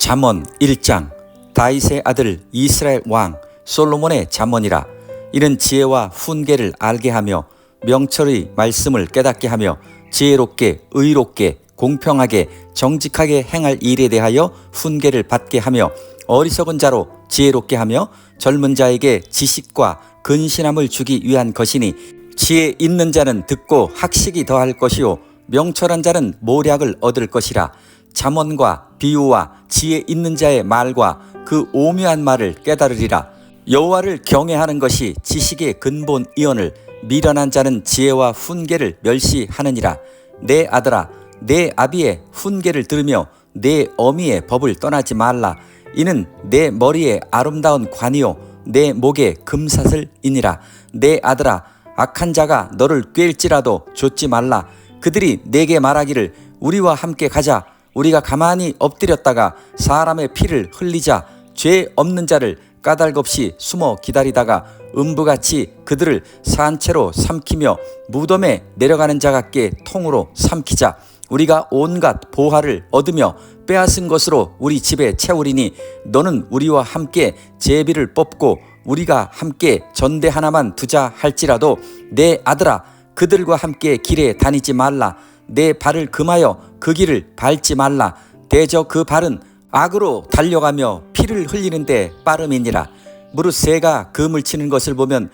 잠언 1장. 다윗의 아들 이스라엘 왕 솔로몬의 잠언이라. 이는 지혜와 훈계를 알게 하며 명철의 말씀을 깨닫게 하며 지혜롭게 의롭게 공평하게 정직하게 행할 일에 대하여 훈계를 받게 하며 어리석은 자로 지혜롭게 하며 젊은 자에게 지식과 근신함을 주기 위한 것이니, 지혜 있는 자는 듣고 학식이 더할 것이요 명철한 자는 모략을 얻을 것이라. 잠언과 비유와 지혜 있는 자의 말과 그 오묘한 말을 깨달으리라. 여호와를 경외하는 것이 지식의 근본이언을 미련한 자는 지혜와 훈계를 멸시하느니라. 내 아들아, 내 아비의 훈계를 들으며 내 어미의 법을 떠나지 말라. 이는 내 머리에 아름다운 관이요 내 목에 금사슬이니라. 내 아들아, 악한 자가 너를 꾀일지라도 좇지 말라. 그들이 내게 말하기를 우리와 함께 가자. 우리가 가만히 엎드렸다가 사람의 피를 흘리자. 죄 없는 자를 까닭없이 숨어 기다리다가 음부같이 그들을 산채로 삼키며 무덤에 내려가는 자 같게 통으로 삼키자. 우리가 온갖 보화를 얻으며 빼앗은 것으로 우리 집에 채우리니, 너는 우리와 함께 제비를 뽑고 우리가 함께 전대 하나만 두자 할지라도 내 아들아, 그들과 함께 길에 다니지 말라. 내 발을 금하여 그 길을 밟지 말라. 대저 그 발은 악으로 달려가며 피를 흘리는데 빠름이니라. 무릇 새가 금을 치는 것을 보면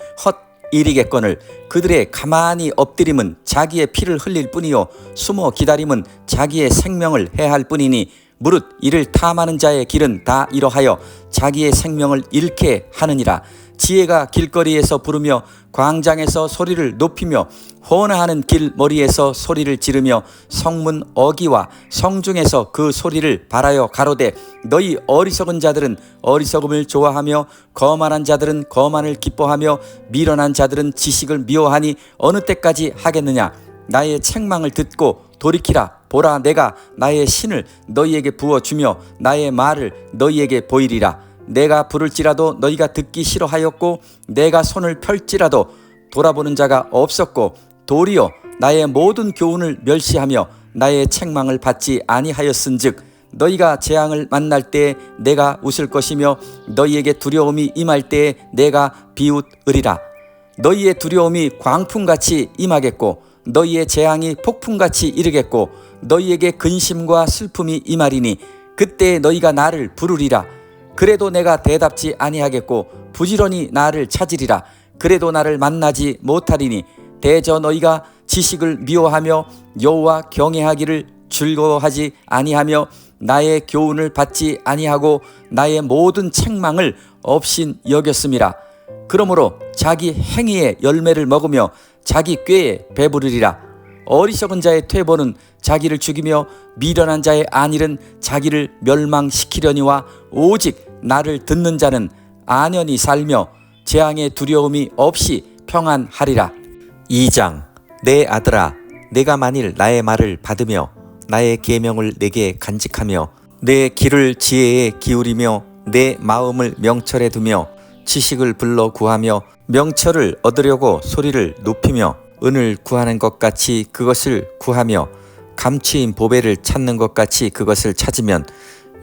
헛일이겠거늘 그들의 가만히 엎드림은 자기의 피를 흘릴 뿐이요 숨어 기다림은 자기의 생명을 해할 뿐이니, 무릇 이를 탐하는 자의 길은 다 이러하여 자기의 생명을 잃게 하느니라. 지혜가 길거리에서 부르며 광장에서 소리를 높이며 호언하는 길머리에서 소리를 지르며 성문 어기와 성중에서 그 소리를 발하여 가로되, 너희 어리석은 자들은 어리석음을 좋아하며 거만한 자들은 거만을 기뻐하며 미련한 자들은 지식을 미워하니 어느 때까지 하겠느냐. 나의 책망을 듣고 돌이키라. 보라, 내가 나의 신을 너희에게 부어주며 나의 말을 너희에게 보이리라. 내가 부를지라도 너희가 듣기 싫어하였고 내가 손을 펼지라도 돌아보는 자가 없었고, 도리어 나의 모든 교훈을 멸시하며 나의 책망을 받지 아니하였은즉, 너희가 재앙을 만날 때에 내가 웃을 것이며 너희에게 두려움이 임할 때에 내가 비웃으리라. 너희의 두려움이 광풍같이 임하겠고 너희의 재앙이 폭풍같이 이르겠고 너희에게 근심과 슬픔이 임하리니, 그때 너희가 나를 부르리라. 그래도 내가 대답지 아니하겠고 부지런히 나를 찾으리라. 그래도 나를 만나지 못하리니, 대저 너희가 지식을 미워하며 여호와 경외하기를 즐거워하지 아니하며 나의 교훈을 받지 아니하고 나의 모든 책망을 없인 여겼음이라. 그러므로 자기 행위의 열매를 먹으며 자기 꾀에 배부르리라. 어리석은 자의 퇴보는 자기를 죽이며 미련한 자의 안일은 자기를 멸망시키려니와 오직 나를 듣는 자는 안연히 살며 재앙의 두려움이 없이 평안하리라. 2장. 내 아들아, 내가 만일 나의 말을 받으며 나의 계명을 내게 간직하며 내 길을 지혜에 기울이며 내 마음을 명철에 두며 지식을 불러 구하며 명철을 얻으려고 소리를 높이며 은을 구하는 것 같이 그것을 구하며 감추인 보배를 찾는 것 같이 그것을 찾으면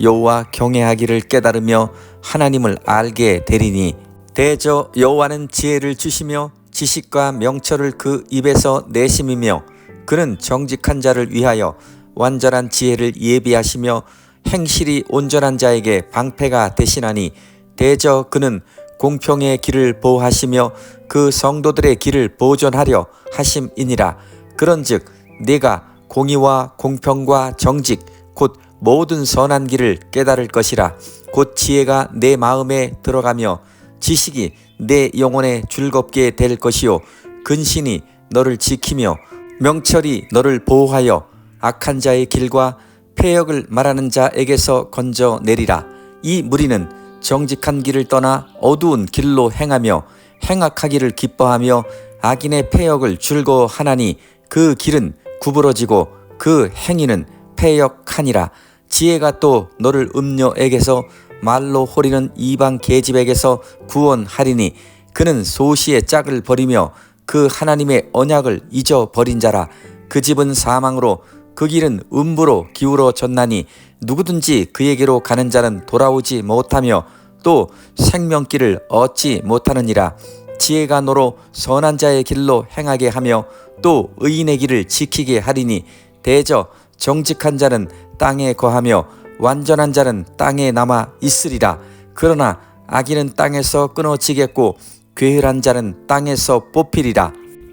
여호와 경외하기를 깨달으며 하나님을 알게 되리니, 대저 여호와는 지혜를 주시며 지식과 명철을 그 입에서 내심이며 그는 정직한 자를 위하여 완전한 지혜를 예비하시며 행실이 온전한 자에게 방패가 되시나니, 대저 그는 공평의 길을 보호하시며 그 성도들의 길을 보존하려 하심이니라. 그런즉 내가 공의와 공평과 정직 곧 모든 선한 길을 깨달을 것이라. 곧 지혜가 내 마음에 들어가며 지식이 내 영혼에 즐겁게 될 것이요 근신이 너를 지키며 명철이 너를 보호하여 악한 자의 길과 패역을 말하는 자에게서 건져내리라. 이 무리는 정직한 길을 떠나 어두운 길로 행하며 행악하기를 기뻐하며 악인의 패역을 즐거워하나니, 그 길은 구부러지고 그 행위는 패역하니라. 지혜가 또 너를 음녀에게서 말로 호리는 이방 계집에게서 구원하리니, 그는 소시의 짝을 버리며 그 하나님의 언약을 잊어버린 자라. 그 집은 사망으로 그 길은 음부로 기울어졌나니 누구든지 그에게로 가는 자는 돌아오지 못하며 또 생명길을 얻지 못하느니라. 지혜가 너로 선한 자의 길로 행하게 하며 또 의인의 길을 지키게 하리니 대저 정직한 자는 땅에 거하며 완전한 자는 땅에 남아 있으리라. 그러나 악인은 땅에서 끊어지겠고 괴혈한 자는 땅에서 뽑히리라.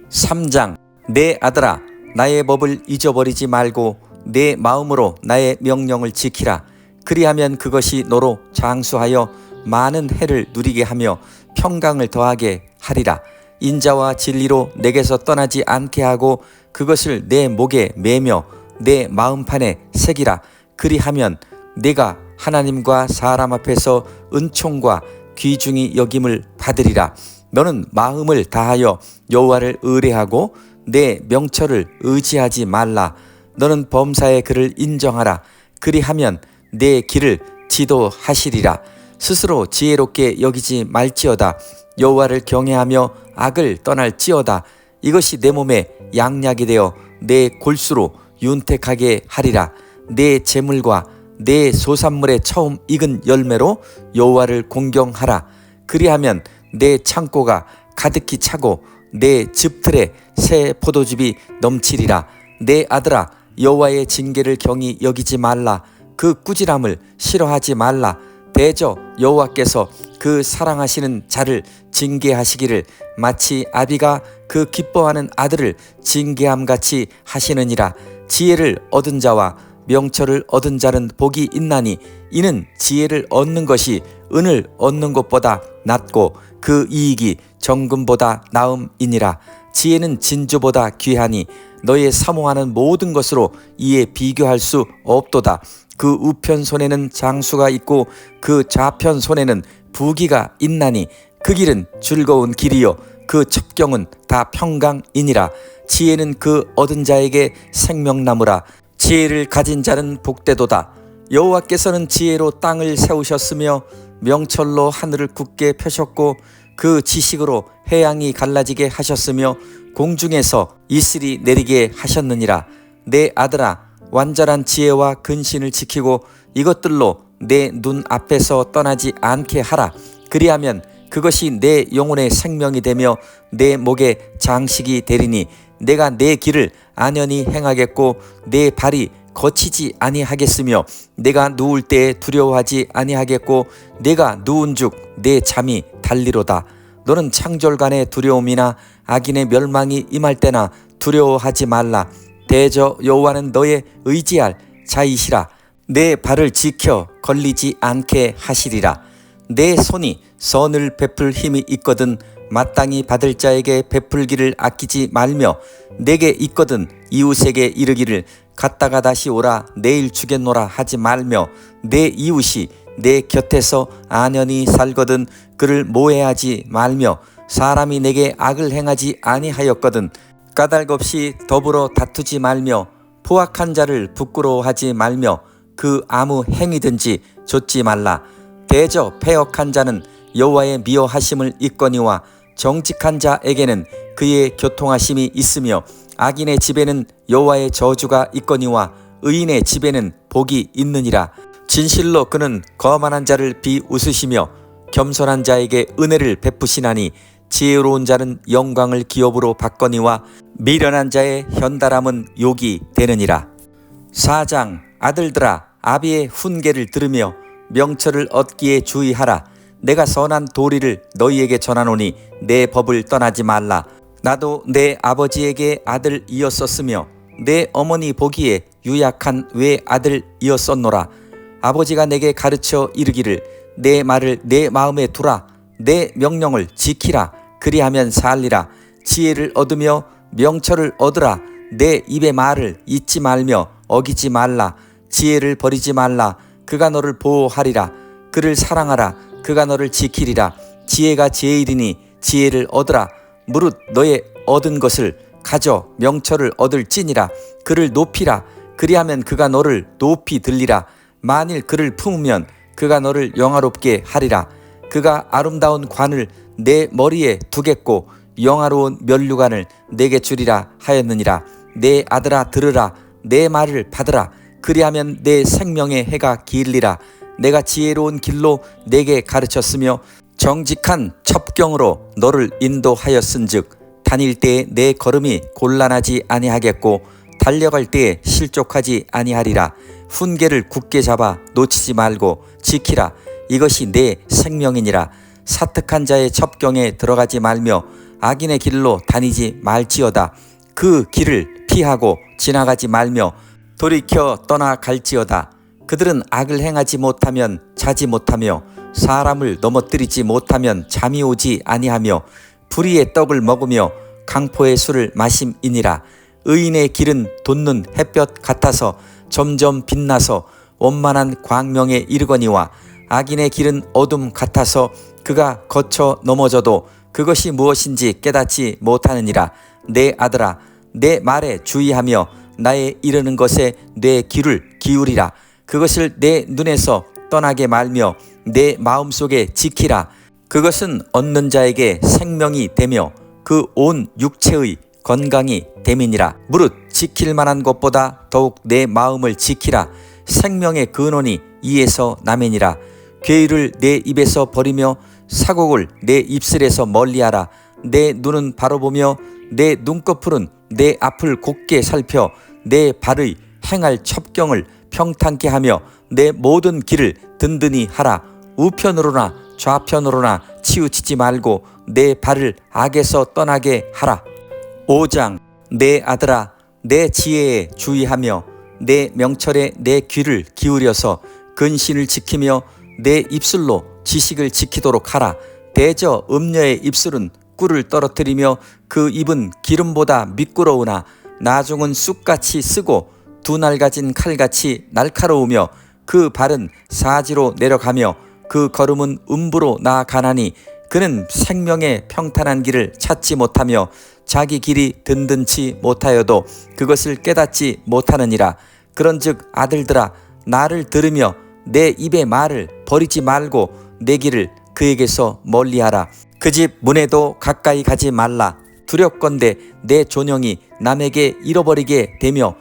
3장. 내 아들아, 나의 법을 잊어버리지 말고 내 마음으로 나의 명령을 지키라. 그리하면 그것이 너로 장수하여 많은 해를 누리게 하며 평강을 더하게 하리라. 인자와 진리로 내게서 떠나지 않게 하고 그것을 내 목에 매며 내 마음판에 새기라. 그리하면 내가 하나님과 사람 앞에서 은총과 귀중히 여김을 받으리라. 너는 마음을 다하여 여호와를 의뢰하고 내 명철을 의지하지 말라. 너는 범사의 그를 인정하라. 그리하면 내 길을 지도하시리라. 스스로 지혜롭게 여기지 말지어다. 여호와를 경외하며 악을 떠날지어다. 이것이 내 몸에 양약이 되어 내 골수로 윤택하게 하리라. 내 재물과 내 소산물의 처음 익은 열매로 여호와를 공경하라. 그리하면 내 창고가 가득히 차고 내 즙틀에 새 포도즙이 넘치리라. 내 아들아, 여호와의 징계를 경히 여기지 말라. 그 꾸지람을 싫어하지 말라. 대저 여호와께서 그 사랑하시는 자를 징계하시기를 마치 아비가 그 기뻐하는 아들을 징계함같이 하시느니라. 지혜를 얻은 자와 명철을 얻은 자는 복이 있나니 이는 지혜를 얻는 것이 은을 얻는 것보다 낫고 그 이익이 정금보다 나음이니라. 지혜는 진주보다 귀하니 너의 사모하는 모든 것으로 이에 비교할 수 없도다. 그 우편 손에는 장수가 있고 그 좌편 손에는 부귀가 있나니 그 길은 즐거운 길이요 그 첩경은 다 평강이니라. 지혜는 그 얻은 자에게 생명나무라. 지혜를 가진 자는 복되도다. 여호와께서는 지혜로 땅을 세우셨으며 명철로 하늘을 굳게 펴셨고 그 지식으로 해양이 갈라지게 하셨으며 공중에서 이슬이 내리게 하셨느니라. 내 아들아, 완전한 지혜와 근신을 지키고 이것들로 내 눈 앞에서 떠나지 않게 하라. 그리하면 그것이 내 영혼의 생명이 되며 내 목의 장식이 되리니 내가 내 길을 안연히 행하겠고 내 발이 거치지 아니하겠으며 내가 누울 때에 두려워하지 아니하겠고 내가 누운즉 내 잠이 달리로다. 너는 창졸간의 두려움이나 악인의 멸망이 임할 때나 두려워하지 말라. 대저 여호와는 너의 의지할 자이시라. 내 발을 지켜 걸리지 않게 하시리라. 내 손이 선을 베풀 힘이 있거든 마땅히 받을 자에게 베풀기를 아끼지 말며 내게 있거든 이웃에게 이르기를 갔다가 다시 오라 내일 주겠노라 하지 말며 내 이웃이 내 곁에서 안연히 살거든 그를 모해하지 말며 사람이 내게 악을 행하지 아니하였거든 까닭 없이 더불어 다투지 말며 포악한 자를 부끄러워하지 말며 그 아무 행위든지 좇지 말라. 대저 패역한 자는 여호와의 미워하심을 입거니와 정직한 자에게는 그의 교통하심이 있으며 악인의 집에는 여호와의 저주가 있거니와 의인의 집에는 복이 있느니라. 진실로 그는 거만한 자를 비웃으시며 겸손한 자에게 은혜를 베푸시나니 지혜로운 자는 영광을 기업으로 받거니와 미련한 자의 현달함은 욕이 되느니라. 4장. 아들들아, 아비의 훈계를 들으며 명철을 얻기에 주의하라. 내가 선한 도리를 너희에게 전하노니 내 법을 떠나지 말라. 나도 내 아버지에게 아들이었었으며 내 어머니 보기에 유약한 외아들이었었노라. 아버지가 내게 가르쳐 이르기를 내 말을 내 마음에 두라. 내 명령을 지키라. 그리하면 살리라. 지혜를 얻으며 명철을 얻으라. 내 입의 말을 잊지 말며 어기지 말라. 지혜를 버리지 말라. 그가 너를 보호하리라. 그를 사랑하라. 그가 너를 지키리라. 지혜가 제일이니 지혜를 얻으라. 무릇 너의 얻은 것을 가져 명철을 얻을지니라. 그를 높이라. 그리하면 그가 너를 높이 들리라. 만일 그를 품으면 그가 너를 영화롭게 하리라. 그가 아름다운 관을 내 머리에 두겠고 영화로운 면류관을 내게 주리라 하였느니라. 내 아들아 들으라. 내 말을 받으라. 그리하면 내 생명의 해가 길리라. 내가 지혜로운 길로 내게 가르쳤으며 정직한 첩경으로 너를 인도하였은즉 다닐 때에 내 걸음이 곤란하지 아니하겠고 달려갈 때에 실족하지 아니하리라. 훈계를 굳게 잡아 놓치지 말고 지키라. 이것이 내 생명이니라. 사특한 자의 첩경에 들어가지 말며 악인의 길로 다니지 말지어다. 그 길을 피하고 지나가지 말며 돌이켜 떠나갈지어다. 그들은 악을 행하지 못하면 자지 못하며 사람을 넘어뜨리지 못하면 잠이 오지 아니하며 불의의 떡을 먹으며 강포의 술을 마심이니라. 의인의 길은 돋는 햇볕 같아서 점점 빛나서 원만한 광명에 이르거니와 악인의 길은 어둠 같아서 그가 거쳐 넘어져도 그것이 무엇인지 깨닫지 못하느니라. 내 아들아, 내 말에 주의하며 나의 이르는 것에 내 귀를 기울이라. 그것을 내 눈에서 떠나게 말며 내 마음속에 지키라. 그것은 얻는 자에게 생명이 되며 그 온 육체의 건강이 됨이니라. 무릇 지킬 만한 것보다 더욱 내 마음을 지키라. 생명의 근원이 이에서 나매니라. 괴의를 내 입에서 버리며 사곡을 내 입술에서 멀리하라. 내 눈은 바로 보며 내 눈꺼풀은 내 앞을 곱게 살펴 내 발의 행할 첩경을 평탄케 하며 내 모든 길을 든든히 하라. 우편으로나 좌편으로나 치우치지 말고 내 발을 악에서 떠나게 하라. 5장. 내 아들아, 내 지혜에 주의하며 내 명철에 내 귀를 기울여서 근신을 지키며 내 입술로 지식을 지키도록 하라. 대저 음녀의 입술은 꿀을 떨어뜨리며 그 입은 기름보다 미끄러우나 나중은 쑥같이 쓰고 두 날 가진 칼같이 날카로우며 그 발은 사지로 내려가며 그 걸음은 음부로 나아가나니 그는 생명의 평탄한 길을 찾지 못하며 자기 길이 든든치 못하여도 그것을 깨닫지 못하느니라. 그런즉 아들들아, 나를 들으며 내 입의 말을 버리지 말고 내 길을 그에게서 멀리하라. 그 집 문에도 가까이 가지 말라. 두렵건대 내 존영이 남에게 잃어버리게 되며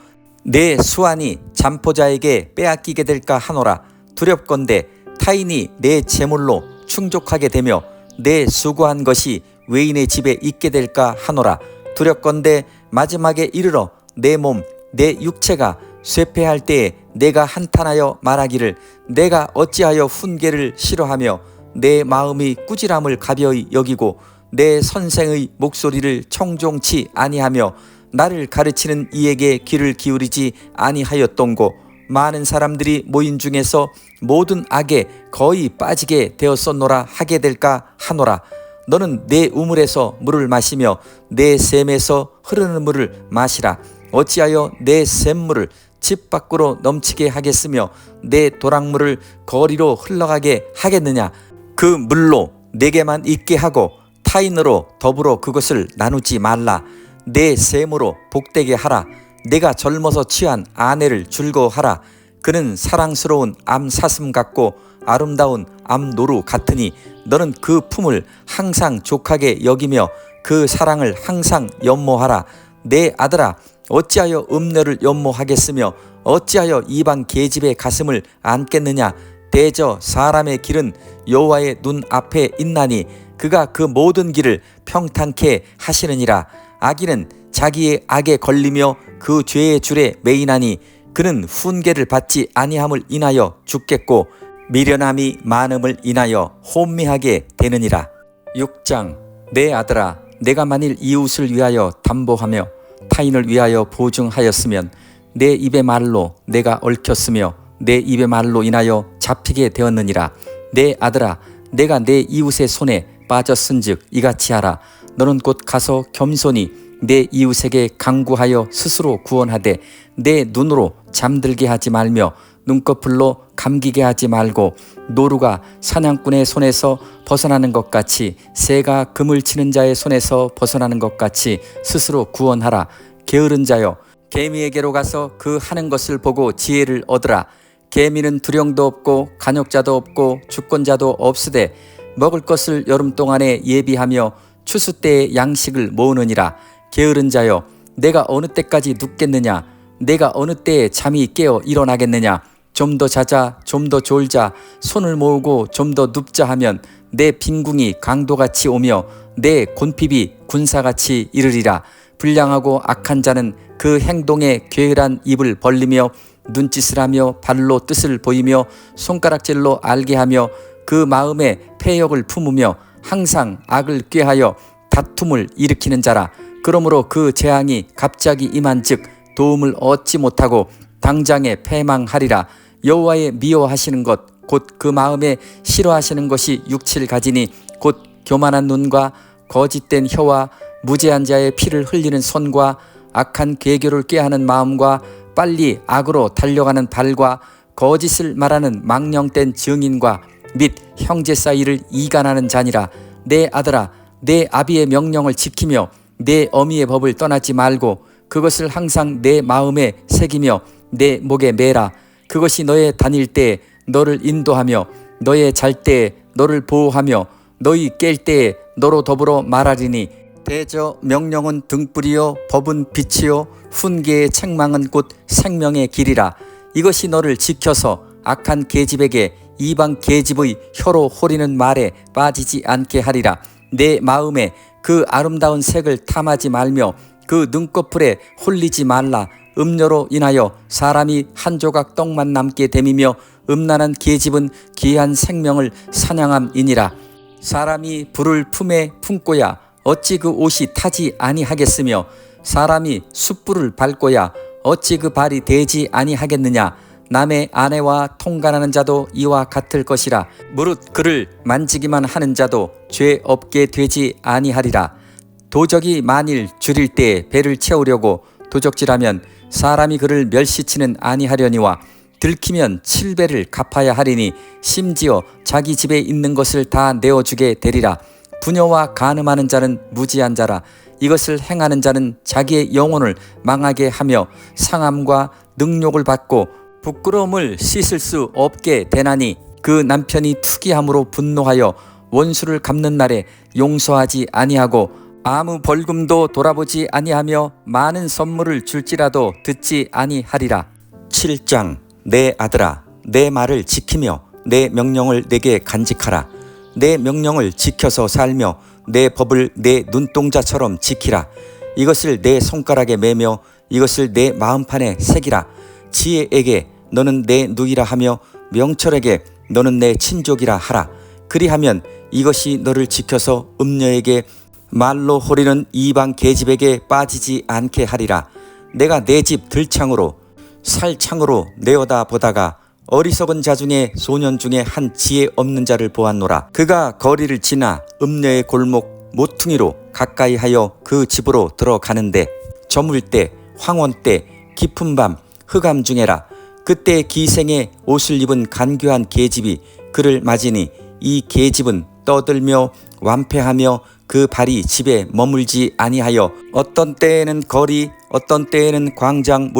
내 수완이 잠포자에게 빼앗기게 될까 하노라. 두렵건대 타인이 내 재물로 충족하게 되며 내 수고한 것이 외인의 집에 있게 될까 하노라. 두렵건대 마지막에 이르러 내 몸, 내 육체가 쇠폐할 때에 내가 한탄하여 말하기를 내가 어찌하여 훈계를 싫어하며 내 마음이 꾸지람을 가벼이 여기고 내 선생의 목소리를 청종치 아니하며 나를 가르치는 이에게 귀를 기울이지 아니하였던고. 많은 사람들이 모인 중에서 모든 악에 거의 빠지게 되었었노라 하게 될까 하노라. 너는 내 우물에서 물을 마시며 내 샘에서 흐르는 물을 마시라. 어찌하여 내 샘물을 집 밖으로 넘치게 하겠으며 내 도랑물을 거리로 흘러가게 하겠느냐. 그 물로 내게만 있게 하고 타인으로 더불어 그것을 나누지 말라. 내 샘으로 복되게 하라. 내가 젊어서 취한 아내를 즐거워하라. 그는 사랑스러운 암사슴 같고 아름다운 암노루 같으니 너는 그 품을 항상 족하게 여기며 그 사랑을 항상 연모하라. 내 아들아, 어찌하여 음녀를 연모하겠으며 어찌하여 이방 계집의 가슴을 안겠느냐. 대저 사람의 길은 여호와의 눈 앞에 있나니 그가 그 모든 길을 평탄케 하시느니라. 악인은 자기의 악에 걸리며 그 죄의 줄에 매이나니 그는 훈계를 받지 아니함을 인하여 죽겠고 미련함이 많음을 인하여 혼미하게 되느니라. 6장. 내 아들아, 내가 만일 이웃을 위하여 담보하며 타인을 위하여 보증하였으면 내 입의 말로 내가 얽혔으며 내 입의 말로 인하여 잡히게 되었느니라. 내 아들아, 내가 내 이웃의 손에 빠졌은즉 이같이 하라. 너는 곧 가서 겸손히 내 이웃에게 강구하여 스스로 구원하되 내 눈으로 잠들게 하지 말며 눈꺼풀로 감기게 하지 말고 노루가 사냥꾼의 손에서 벗어나는 것 같이 새가 금을 치는 자의 손에서 벗어나는 것 같이 스스로 구원하라. 게으른 자여, 개미에게로 가서 그 하는 것을 보고 지혜를 얻으라. 개미는 두령도 없고 간역자도 없고 주권자도 없으되 먹을 것을 여름 동안에 예비하며 추수 때에 양식을 모으느니라. 게으른 자여, 내가 어느 때까지 눕겠느냐. 내가 어느 때에 잠이 깨어 일어나겠느냐. 좀 더 자자, 좀 더 졸자, 손을 모으고 좀 더 눕자 하면 내 빈궁이 강도같이 오며 내 곤핍이 군사같이 이르리라. 불량하고 악한 자는 그 행동에 게으란 입을 벌리며 눈짓을 하며 발로 뜻을 보이며 손가락질로 알게 하며 그 마음에 패역을 품으며 항상 악을 꾀하여 다툼을 일으키는 자라. 그러므로 그 재앙이 갑자기 임한즉 도움을 얻지 못하고 당장에 패망하리라. 여호와의 미워하시는 것 곧 그 마음에 싫어하시는 것이 육칠 가지니 곧 교만한 눈과 거짓된 혀와 무죄한 자의 피를 흘리는 손과 악한 계교를 꾀하는 마음과 빨리 악으로 달려가는 발과 거짓을 말하는 망령된 증인과 및 형제 사이를 이간하는 자니라. 내 아들아, 내 아비의 명령을 지키며 내 어미의 법을 떠나지 말고 그것을 항상 내 마음에 새기며 내 목에 매라. 그것이 너의 다닐 때에 너를 인도하며 너의 잘 때에 너를 보호하며 너희 깰 때에 너로 더불어 말하리니 대저 명령은 등불이요 법은 빛이요 훈계의 책망은 곧 생명의 길이라. 이것이 너를 지켜서 악한 계집에게 이방 계집의 혀로 호리는 말에 빠지지 않게 하리라. 내 마음에 그 아름다운 색을 탐하지 말며 그 눈꺼풀에 홀리지 말라. 음료로 인하여 사람이 한 조각 떡만 남게 됨이며 음란한 계집은 귀한 생명을 사냥함이니라. 사람이 불을 품에 품고야 어찌 그 옷이 타지 아니하겠으며 사람이 숯불을 밟고야 어찌 그 발이 되지 아니하겠느냐. 남의 아내와 통간하는 자도 이와 같을 것이라. 무릇 그를 만지기만 하는 자도 죄 없게 되지 아니하리라. 도적이 만일 줄일 때에 배를 채우려고 도적질하면 사람이 그를 멸시치는 아니하려니와 들키면 7배를 갚아야 하리니 심지어 자기 집에 있는 것을 다 내어주게 되리라. 부녀와 간음하는 자는 무지한 자라. 이것을 행하는 자는 자기의 영혼을 망하게 하며 상함과 능욕을 받고 부끄러움을 씻을 수 없게 되나니 그 남편이 투기함으로 분노하여 원수를 갚는 날에 용서하지 아니하고 아무 벌금도 돌아보지 아니하며 많은 선물을 줄지라도 듣지 아니하리라. 7장 내 아들아, 내 말을 지키며 내 명령을 내게 간직하라. 내 명령을 지켜서 살며 내 법을 내 눈동자처럼 지키라. 이것을 내 손가락에 매며 이것을 내 마음판에 새기라. 지혜에게 너는 내 누이라 하며 명철에게 너는 내 친족이라 하라. 그리하면 이것이 너를 지켜서 음녀에게 말로 호리는 이방 계집에게 빠지지 않게 하리라. 내가 내 집 들창으로 살창으로 내어다 보다가 어리석은 자 중에 소년 중에 한 지혜 없는 자를 보았노라. 그가 거리를 지나 음녀의 골목 모퉁이로 가까이 하여 그 집으로 들어가는데 저물 때 황혼 때 깊은 밤 흑암 중에라. 그때 기생의 옷을 입은 간교한 계집이 그를 맞으니 이 계집은 떠들며 완패하며 그 발이 집에 머물지 아니하여 어떤 때에는 거리 어떤 때에는 광장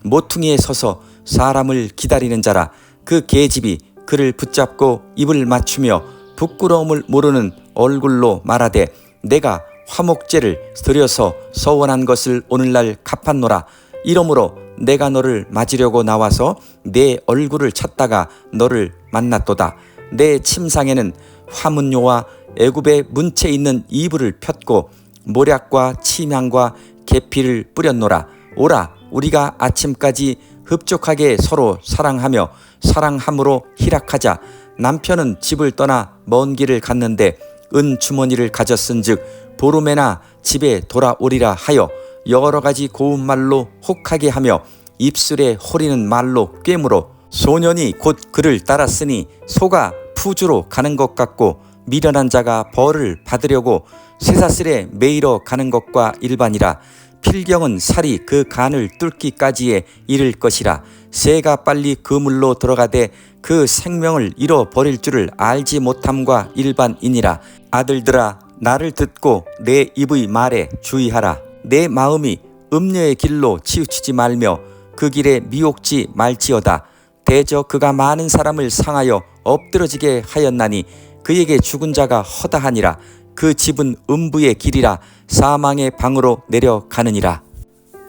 모퉁이에 서서 사람을 기다리는 자라. 그 계집이 그를 붙잡고 입을 맞추며 부끄러움을 모르는 얼굴로 말하되 내가 화목제를 드려서 서원한 것을 오늘날 갚았노라. 이러므로 내가 너를 맞으려고 나와서 내 얼굴을 찾다가 너를 만났도다. 내 침상에는 화문요와 애굽의 문채 있는 이불을 폈고 모략과 침향과 계피를 뿌렸노라. 오라 우리가 아침까지 흡족하게 서로 사랑하며 사랑함으로 희락하자. 남편은 집을 떠나 먼 길을 갔는데 은 주머니를 가졌은즉 보름에나 집에 돌아오리라 하여 여러 가지 고운 말로 혹하게 하며 입술에 호리는 말로 꿰물어 소년이 곧 그를 따랐으니 소가 푸주로 가는 것 같고 미련한 자가 벌을 받으려고 쇠사슬에 매이러 가는 것과 일반이라. 필경은 살이 그 간을 뚫기까지에 이를 것이라. 새가 빨리 그물로 들어가되 그 생명을 잃어버릴 줄을 알지 못함과 일반이니라. 아들들아 나를 듣고 내 입의 말에 주의하라. 내 마음이 음녀의 길로 치우치지 말며 그 길에 미혹지 말지어다. 대저 그가 많은 사람을 상하여 엎드러지게 하였나니 그에게 죽은 자가 허다하니라. 그 집은 음부의 길이라 사망의 방으로 내려가느니라.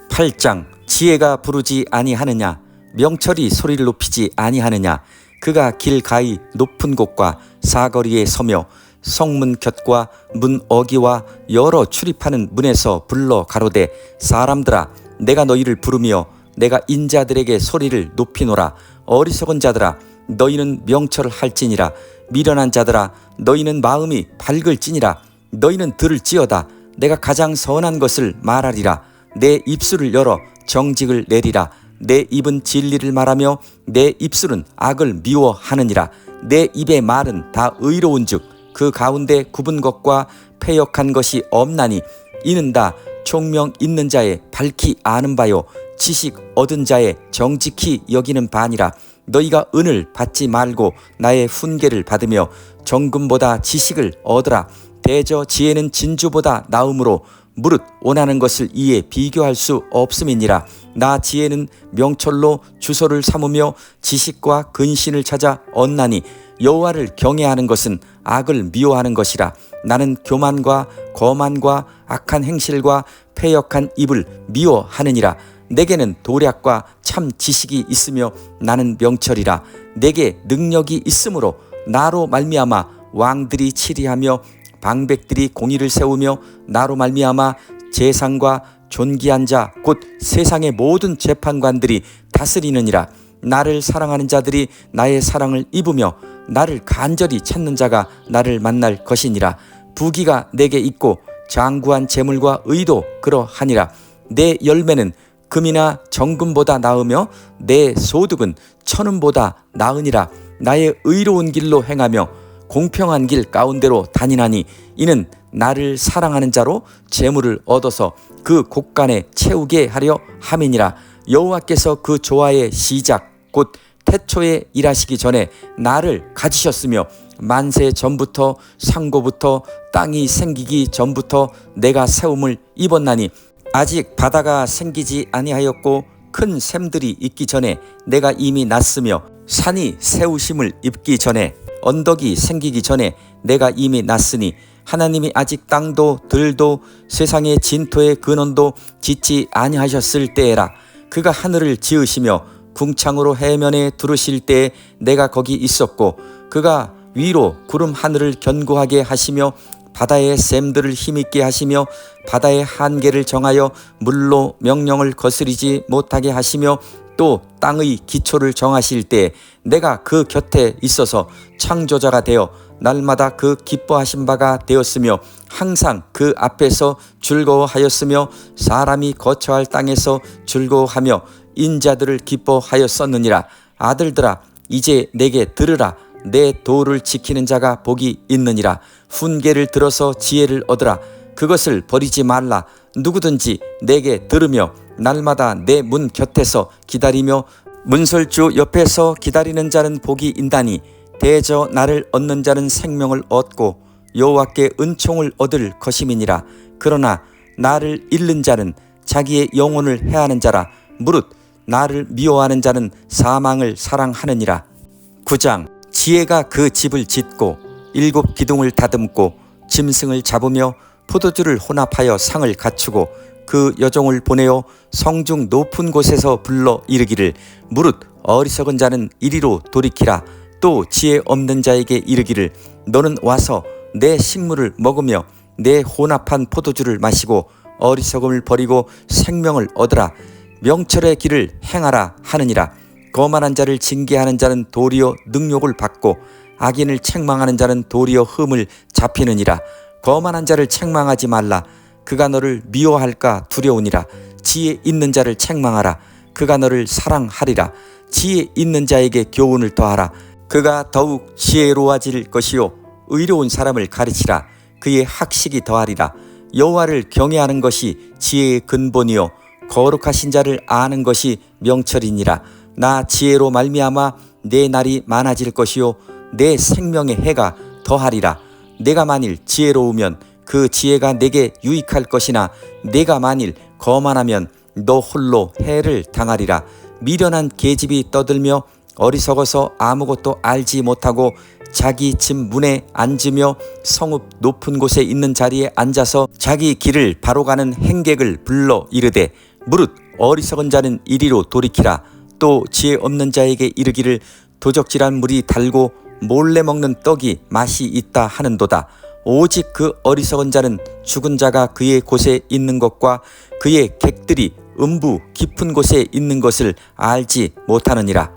8장 지혜가 부르지 아니하느냐? 명철이 소리를 높이지 아니하느냐? 그가 길 가히 높은 곳과 사거리에 서며 성문 곁과 문 어기와 여러 출입하는 문에서 불러 가로되 사람들아 내가 너희를 부르며 내가 인자들에게 소리를 높이노라. 어리석은 자들아 너희는 명철을 할지니라. 미련한 자들아 너희는 마음이 밝을지니라. 너희는 들을지어다. 내가 가장 선한 것을 말하리라. 내 입술을 열어 정직을 내리라. 내 입은 진리를 말하며 내 입술은 악을 미워하느니라. 내 입의 말은 다 의로운즉 그 가운데 굽은 것과 패역한 것이 없나니 이는 다 총명 있는 자의 밝히 아는 바요 지식 얻은 자의 정직히 여기는 바니라. 너희가 은을 받지 말고 나의 훈계를 받으며 정금보다 지식을 얻으라. 대저 지혜는 진주보다 나음으로 무릇 원하는 것을 이에 비교할 수 없음이니라. 나 지혜는 명철로 주소를 삼으며 지식과 근신을 찾아 얻나니 여호와를 경외하는 것은 악을 미워하는 것이라. 나는 교만과 거만과 악한 행실과 패역한 입을 미워하느니라. 내게는 도략과 참 지식이 있으며 나는 명철이라. 내게 능력이 있으므로 나로 말미암아 왕들이 치리하며 방백들이 공의를 세우며 나로 말미암아 재상과 존귀한 자 곧 세상의 모든 재판관들이 다스리느니라. 나를 사랑하는 자들이 나의 사랑을 입으며 나를 간절히 찾는 자가 나를 만날 것이니라. 부귀가 내게 있고 장구한 재물과 의도 그러하니라. 내 열매는 금이나 정금보다 나으며 내 소득은 천은보다 나으니라. 나의 의로운 길로 행하며 공평한 길 가운데로 다니나니 이는 나를 사랑하는 자로 재물을 얻어서 그 곳간에 채우게 하려 함이니라. 여호와께서 그 조화의 시작 곧 태초에 일하시기 전에 나를 가지셨으며 만세 전부터 상고부터 땅이 생기기 전부터 내가 세움을 입었나니 아직 바다가 생기지 아니하였고 큰 샘들이 있기 전에 내가 이미 났으며 산이 세우심을 입기 전에 언덕이 생기기 전에 내가 이미 났으니 하나님이 아직 땅도 들도 세상의 진토의 근원도 짓지 아니하셨을 때에라. 그가 하늘을 지으시며 궁창으로 해면에 두르실 때에 내가 거기 있었고 그가 위로 구름 하늘을 견고하게 하시며 바다의 샘들을 힘있게 하시며 바다의 한계를 정하여 물로 명령을 거스리지 못하게 하시며 또 땅의 기초를 정하실 때 내가 그 곁에 있어서 창조자가 되어 날마다 그 기뻐하신 바가 되었으며 항상 그 앞에서 즐거워하였으며 사람이 거처할 땅에서 즐거워하며 인자들을 기뻐하였었느니라. 아들들아 이제 내게 들으라. 내 도를 지키는 자가 복이 있느니라. 훈계를 들어서 지혜를 얻으라. 그것을 버리지 말라. 누구든지 내게 들으며 날마다 내 문 곁에서 기다리며 문설주 옆에서 기다리는 자는 복이 있다니 대저 나를 얻는 자는 생명을 얻고 여호와께 은총을 얻을 것임이니라. 그러나 나를 잃는 자는 자기의 영혼을 해하는 자라. 무릇 나를 미워하는 자는 사망을 사랑하느니라. 9장 지혜가 그 집을 짓고 7 기둥을 다듬고 짐승을 잡으며 포도주를 혼합하여 상을 갖추고 그 여종을 보내어 성중 높은 곳에서 불러 이르기를 무릇 어리석은 자는 이리로 돌이키라. 또 지혜 없는 자에게 이르기를 너는 와서 내 식물을 먹으며 내 혼합한 포도주를 마시고 어리석음을 버리고 생명을 얻으라. 명철의 길을 행하라 하느니라. 거만한 자를 징계하는 자는 도리어 능욕을 받고 악인을 책망하는 자는 도리어 흠을 잡히느니라. 거만한 자를 책망하지 말라. 그가 너를 미워할까 두려우니라. 지혜 있는 자를 책망하라. 그가 너를 사랑하리라. 지혜 있는 자에게 교훈을 더하라. 그가 더욱 지혜로워질 것이요 의로운 사람을 가르치라. 그의 학식이 더하리라. 여호와를 경외하는 것이 지혜의 근본이요 거룩하신 자를 아는 것이 명철이니라. 나 지혜로 말미암아 내 날이 많아질 것이요 내 생명의 해가 더하리라. 내가 만일 지혜로우면 그 지혜가 내게 유익할 것이나 내가 만일 거만하면 너 홀로 해를 당하리라. 미련한 계집이 떠들며 어리석어서 아무것도 알지 못하고 자기 집 문에 앉으며 성읍 높은 곳에 있는 자리에 앉아서 자기 길을 바로 가는 행객을 불러 이르되 무릇 어리석은 자는 이리로 돌이키라. 또 지혜 없는 자에게 이르기를 도적질한 물이 달고 몰래 먹는 떡이 맛이 있다 하는도다. 오직 그 어리석은 자는 죽은 자가 그의 곳에 있는 것과 그의 객들이 음부 깊은 곳에 있는 것을 알지 못하느니라.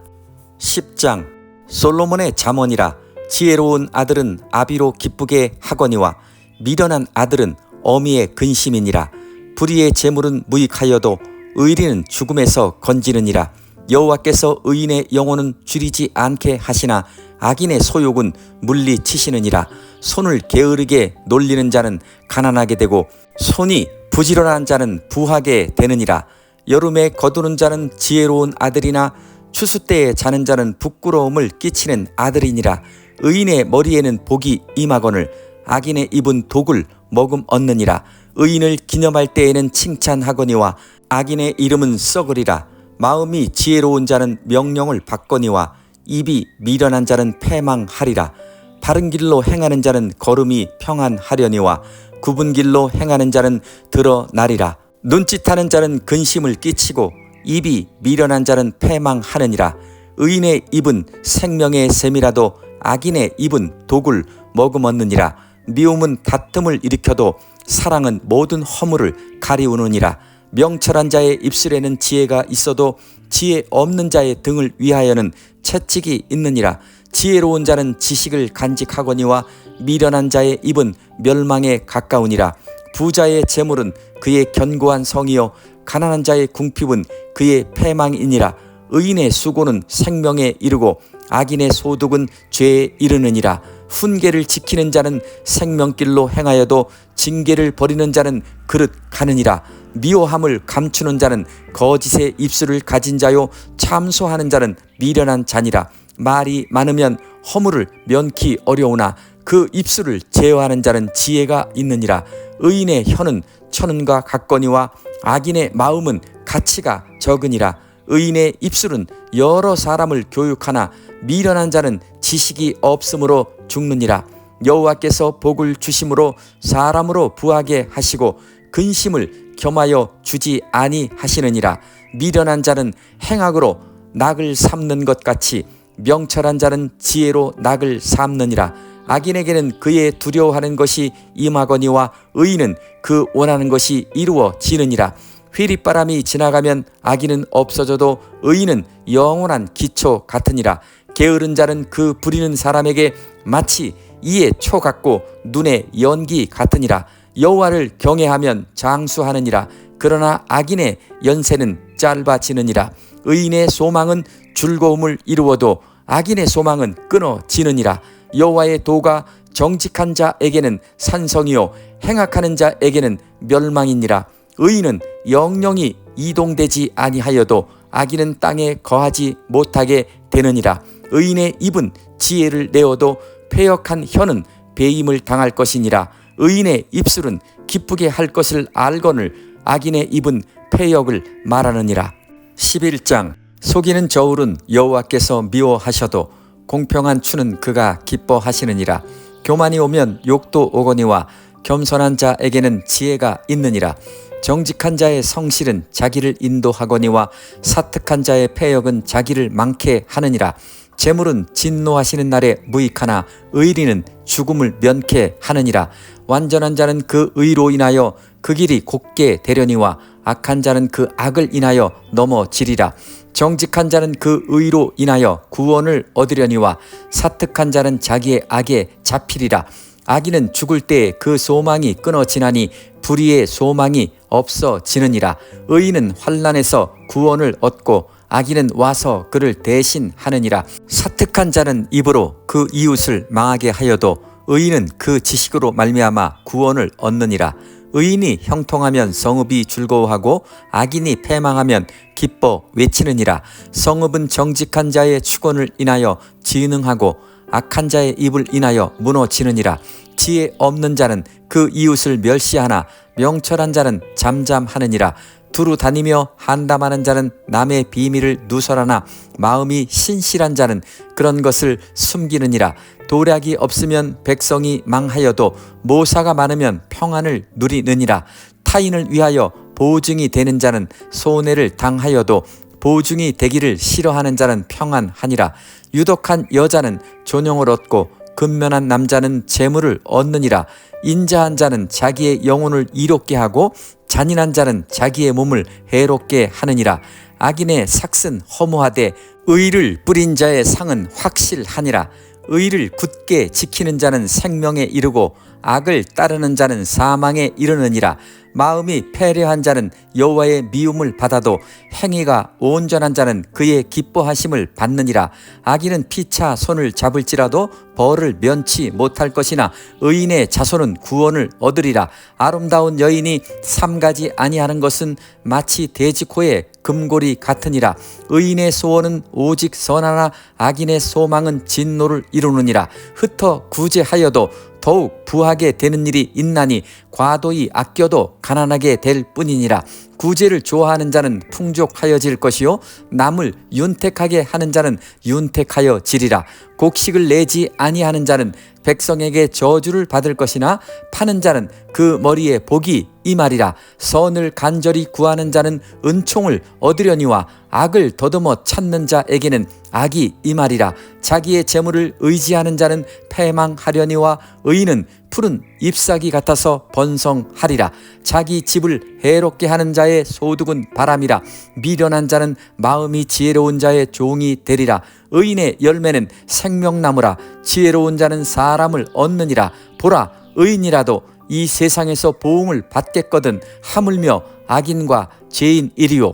10장. 솔로몬의 잠언이라. 지혜로운 아들은 아비로 기쁘게 하거니와 미련한 아들은 어미의 근심이니라. 불의의 재물은 무익하여도 의리는 죽음에서 건지느니라. 여호와께서 의인의 영혼은 줄이지 않게 하시나 악인의 소욕은 물리치시느니라. 손을 게으르게 놀리는 자는 가난하게 되고 손이 부지런한 자는 부하게 되느니라. 여름에 거두는 자는 지혜로운 아들이나 추수 때에 자는 자는 부끄러움을 끼치는 아들이니라. 의인의 머리에는 복이 임하거늘 악인의 입은 독을 머금 얻느니라. 의인을 기념할 때에는 칭찬하거니와 악인의 이름은 썩으리라. 마음이 지혜로운 자는 명령을 받거니와 입이 미련한 자는 패망하리라. 바른 길로 행하는 자는 걸음이 평안하려니와 굽은 길로 행하는 자는 드러나리라. 눈짓하는 자는 근심을 끼치고 입이 미련한 자는 패망하느니라. 의인의 입은 생명의 샘이라도 악인의 입은 독을 머금었느니라. 미움은 다툼을 일으켜도 사랑은 모든 허물을 가리우느니라. 명철한 자의 입술에는 지혜가 있어도 지혜 없는 자의 등을 위하여는 채찍이 있느니라. 지혜로운 자는 지식을 간직하거니와 미련한 자의 입은 멸망에 가까우니라. 부자의 재물은 그의 견고한 성이요 가난한 자의 궁핍은 그의 패망이니라. 의인의 수고는 생명에 이르고 악인의 소득은 죄에 이르느니라. 훈계를 지키는 자는 생명길로 행하여도 징계를 버리는 자는 그릇 가느니라. 미워함을 감추는 자는 거짓의 입술을 가진 자요 참소하는 자는 미련한 자니라. 말이 많으면 허물을 면키 어려우나 그 입술을 제어하는 자는 지혜가 있느니라. 의인의 혀는 천은과 같거니와 악인의 마음은 가치가 적으니라. 의인의 입술은 여러 사람을 교육하나 미련한 자는 지식이 없으므로 죽느니라. 여호와께서 복을 주심으로 사람으로 부하게 하시고 근심을 겸하여 주지 아니하시느니라. 미련한 자는 행악으로 낙을 삼는 것 같이 명철한 자는 지혜로 낙을 삼느니라. 악인에게는 그의 두려워하는 것이 임하거니와 의인은 그 원하는 것이 이루어지느니라. 휘릿바람이 지나가면 악인은 없어져도 의인은 영원한 기초 같으니라. 게으른 자는 그 부리는 사람에게 마치 이의 초 같고 눈의 연기 같으니라. 여호와를 경외하면 장수하느니라. 그러나 악인의 연세는 짧아지느니라. 의인의 소망은 즐거움을 이루어도 악인의 소망은 끊어지느니라. 여호와의 도가 정직한 자에게는 산성이요 행악하는 자에게는 멸망이니라. 의인은 영영이 이동되지 아니하여도 악인은 땅에 거하지 못하게 되느니라. 의인의 입은 지혜를 내어도 패역한 혀는 배임을 당할 것이니라. 의인의 입술은 기쁘게 할 것을 알거늘 악인의 입은 패역을 말하느니라. 11장. 속이는 저울은 여호와께서 미워하셔도 공평한 추는 그가 기뻐하시느니라. 교만이 오면 욕도 오거니와 겸손한 자에게는 지혜가 있느니라. 정직한 자의 성실은 자기를 인도하거니와 사특한 자의 패역은 자기를 망케 하느니라. 재물은 진노하시는 날에 무익하나 의리는 죽음을 면케 하느니라. 완전한 자는 그 의로 인하여 그 길이 곧게 되려니와 악한 자는 그 악을 인하여 넘어지리라. 정직한 자는 그 의로 인하여 구원을 얻으려니와 사특한 자는 자기의 악에 잡히리라. 악인은 죽을 때에 그 소망이 끊어지나니 불의의 소망이 없어지느니라. 의인은 환난에서 구원을 얻고 악인은 와서 그를 대신하느니라. 사특한 자는 입으로 그 이웃을 망하게 하여도 의인은 그 지식으로 말미암아 구원을 얻느니라. 의인이 형통하면 성읍이 즐거워하고 악인이 패망하면 기뻐 외치느니라. 성읍은 정직한 자의 축원을 인하여 진흥하고 악한 자의 입을 인하여 무너지느니라. 지혜 없는 자는 그 이웃을 멸시하나 명철한 자는 잠잠하느니라. 두루 다니며 한담하는 자는 남의 비밀을 누설하나 마음이 신실한 자는 그런 것을 숨기느니라. 도략이 없으면 백성이 망하여도 모사가 많으면 평안을 누리느니라. 타인을 위하여 보증이 되는 자는 손해를 당하여도 보증이 되기를 싫어하는 자는 평안하니라. 유독한 여자는 존영을 얻고 근면한 남자는 재물을 얻느니라. 인자한 자는 자기의 영혼을 이롭게 하고 잔인한 자는 자기의 몸을 해롭게 하느니라. 악인의 삭은 허무하되 의를 뿌린 자의 상은 확실하니라. 의를 굳게 지키는 자는 생명에 이르고 악을 따르는 자는 사망에 이르느니라. 마음이 패려한 자는 여호와의 미움을 받아도 행위가 온전한 자는 그의 기뻐하심을 받느니라. 악인은 피차 손을 잡을지라도 벌을 면치 못할 것이나 의인의 자손은 구원을 얻으리라. 아름다운 여인이 삼가지 아니하는 것은 마치 돼지코의 금고리 같으니라. 의인의 소원은 오직 선하나 악인의 소망은 진노를 이루느니라. 흩어 구제하여도 더욱 부하게 되는 일이 있나니 과도히 아껴도 가난하게 될 뿐이니라. 구제를 좋아하는 자는 풍족하여질 것이요 남을 윤택하게 하는 자는 윤택하여지리라. 곡식을 내지 아니하는 자는 백성에게 저주를 받을 것이나 파는 자는 그 머리에 복이 임하리라. 선을 간절히 구하는 자는 은총을 얻으려니와 악을 더듬어 찾는 자에게는 악이 임하리라. 자기의 재물을 의지하는 자는 패망하려니와 의인은 푸른 잎사귀 같아서 번성하리라. 자기 집을 해롭게 하는 자의 소득은 바람이라. 미련한 자는 마음이 지혜로운 자의 종이 되리라. 의인의 열매는 생명나무라. 지혜로운 자는 사람을 얻느니라. 보라, 의인이라도 이 세상에서 보응을 받겠거든 하물며 악인과 죄인이리요.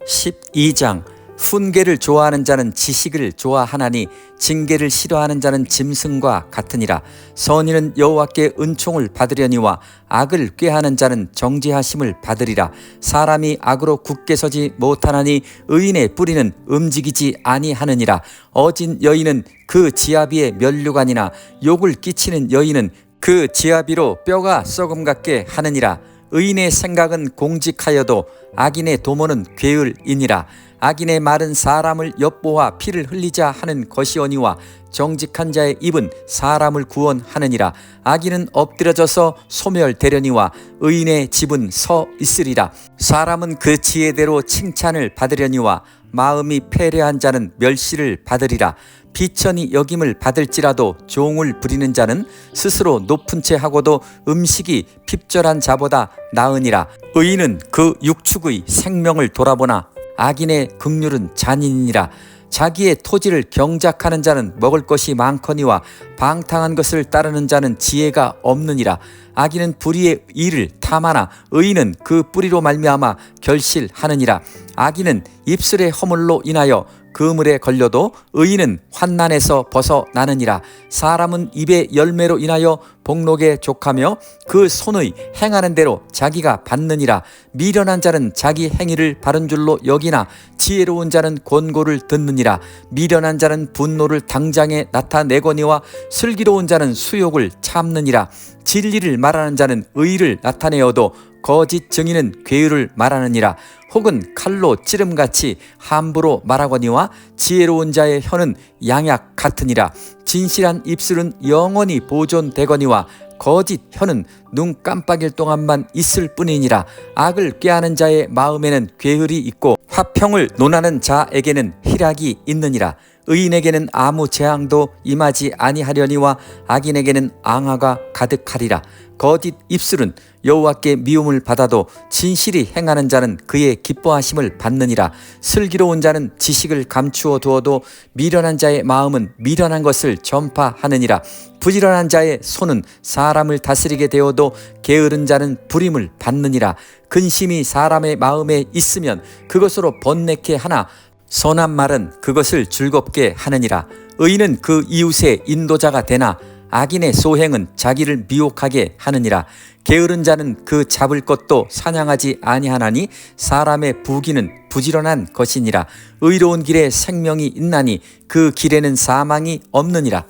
12장. 훈계를 좋아하는 자는 지식을 좋아하나니 징계를 싫어하는 자는 짐승과 같으니라. 선인은 여호와께 은총을 받으려니와 악을 꾀하는 자는 정죄하심을 받으리라. 사람이 악으로 굳게 서지 못하나니 의인의 뿌리는 움직이지 아니하느니라. 어진 여인은 그 지아비의 면류관이나 욕을 끼치는 여인은 그 지아비로 뼈가 썩음 같게 하느니라. 의인의 생각은 공직하여도 악인의 도모는 괴을이니라. 악인의 말은 사람을 엿보아 피를 흘리자 하는 것이오니와 정직한 자의 입은 사람을 구원하느니라. 악인은 엎드려져서 소멸되려니와 의인의 집은 서 있으리라. 사람은 그 지혜대로 칭찬을 받으려니와 마음이 패려한 자는 멸시를 받으리라. 비천이 여김을 받을지라도 종을 부리는 자는 스스로 높은 채 하고도 음식이 핍절한 자보다 나으니라. 의인은 그 육축의 생명을 돌아보나 악인의 긍휼은 잔인이니라. 자기의 토지를 경작하는 자는 먹을 것이 많거니와 방탕한 것을 따르는 자는 지혜가 없느니라. 악인은 불의의 일을 탐하나 의인은 그 뿌리로 말미암아 결실하느니라. 악인은 입술의 허물로 인하여 그물에 걸려도 의인은 환난에서 벗어나느니라. 사람은 입의 열매로 인하여 복록에 족하며 그 손의 행하는 대로 자기가 받느니라. 미련한 자는 자기 행위를 바른 줄로 여기나 지혜로운 자는 권고를 듣느니라. 미련한 자는 분노를 당장에 나타내거니와 슬기로운 자는 수욕을 참느니라. 진리를 말하는 자는 의를 나타내어도 거짓 증인은 괴유를 말하느니라. 혹은 칼로 찌름같이 함부로 말하거니와 지혜로운 자의 혀는 양약 같으니라. 진실한 입술은 영원히 보존되거니와 거짓 혀는 눈 깜빡일 동안만 있을 뿐이니라. 악을 꾀하는 자의 마음에는 괴을이 있고 화평을 논하는 자에게는 희락이 있느니라. 의인에게는 아무 재앙도 임하지 아니하려니와 악인에게는 앙화가 가득하리라. 거짓 입술은 여호와께 미움을 받아도 진실이 행하는 자는 그의 기뻐하심을 받느니라. 슬기로운 자는 지식을 감추어 두어도 미련한 자의 마음은 미련한 것을 전파하느니라. 부지런한 자의 손은 사람을 다스리게 되어도 게으른 자는 부림을 받느니라. 근심이 사람의 마음에 있으면 그것으로 번뇌케 하나 선한 말은 그것을 즐겁게 하느니라. 의인은 그 이웃의 인도자가 되나 악인의 소행은 자기를 미혹하게 하느니라. 게으른 자는 그 잡을 것도 사냥하지 아니하나니 사람의 부귀는 부지런한 것이니라. 의로운 길에 생명이 있나니 그 길에는 사망이 없느니라.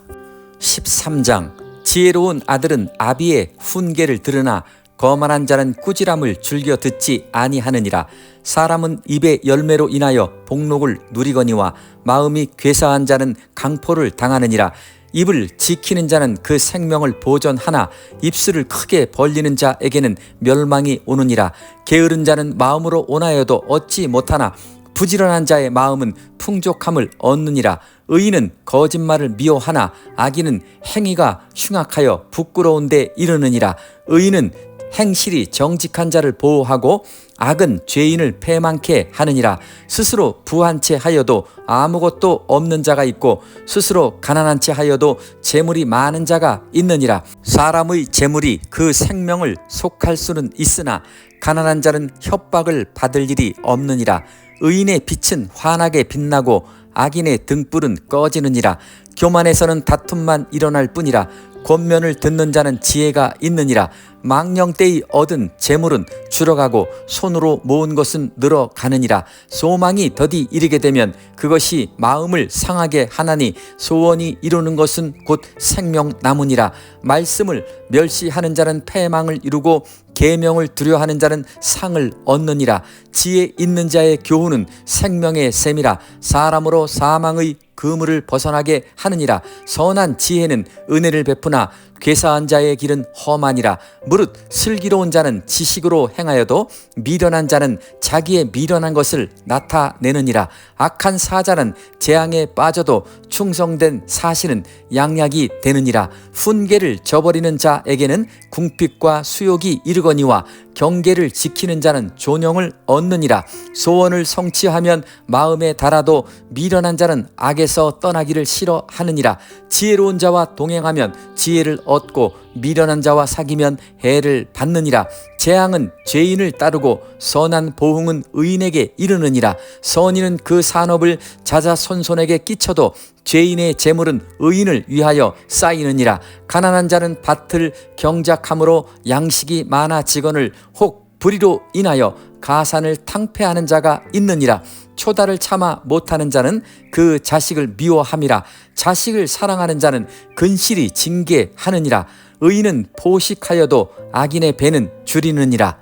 13장. 지혜로운 아들은 아비의 훈계를 들으나 거만한 자는 꾸지람을 즐겨 듣지 아니하느니라. 사람은 입의 열매로 인하여 복록을 누리거니와 마음이 괴사한 자는 강포를 당하느니라. 입을 지키는 자는 그 생명을 보존하나 입술을 크게 벌리는 자에게는 멸망이 오느니라. 게으른 자는 마음으로 원하여도 얻지 못하나 부지런한 자의 마음은 풍족함을 얻느니라. 의인은 거짓말을 미워하나 악인은 행위가 흉악하여 부끄러운 데 이르느니라. 의인은 행실이 정직한 자를 보호하고 악은 죄인을 패망케 하느니라. 스스로 부한 채 하여도 아무것도 없는 자가 있고 스스로 가난한 채 하여도 재물이 많은 자가 있느니라. 사람의 재물이 그 생명을 속할 수는 있으나 가난한 자는 협박을 받을 일이 없느니라. 의인의 빛은 환하게 빛나고 악인의 등불은 꺼지느니라. 교만에서는 다툼만 일어날 뿐이라. 권면을 듣는 자는 지혜가 있느니라. 망령 때의 얻은 재물은 줄어가고 손으로 모은 것은 늘어가느니라. 소망이 더디 이르게 되면 그것이 마음을 상하게 하나니 소원이 이루는 것은 곧 생명나무니라. 말씀을 멸시하는 자는 패망을 이루고 계명을 두려워하는 자는 상을 얻느니라. 지혜 있는 자의 교훈은 생명의 셈이라. 사람으로 사망의 그물을 벗어나게 하느니라. 선한 지혜는 은혜를 베푸나 괴사한 자의 길은 험하니라. 무릇 슬기로운 자는 지식으로 행하여도 미련한 자는 자기의 미련한 것을 나타내느니라. 악한 사자는 재앙에 빠져도 충성된 사실은 양약이 되느니라. 훈계를 저버리는 자에게는 궁핍과 수욕이 이르거니와 경계를 지키는 자는 존영을 얻느니라. 소원을 성취하면 마음에 달아도 미련한 자는 악에서 떠나기를 싫어하느니라. 지혜로운 자와 동행하면 지혜를 얻고 미련한 자와 사귀면 해를 받느니라. 재앙은 죄인을 따르고 선한 보응은 의인에게 이르느니라. 선인은 그 산업을 자자손손에게 끼쳐도 죄인의 재물은 의인을 위하여 쌓이느니라. 가난한 자는 밭을 경작함으로 양식이 많아지거늘 혹 불의로 인하여 가산을 탕폐하는 자가 있느니라. 초다를 참아 못하는 자는 그 자식을 미워함이라. 자식을 사랑하는 자는 근실이 징계하느니라. 의인은 포식하여도 악인의 배는 줄이느니라.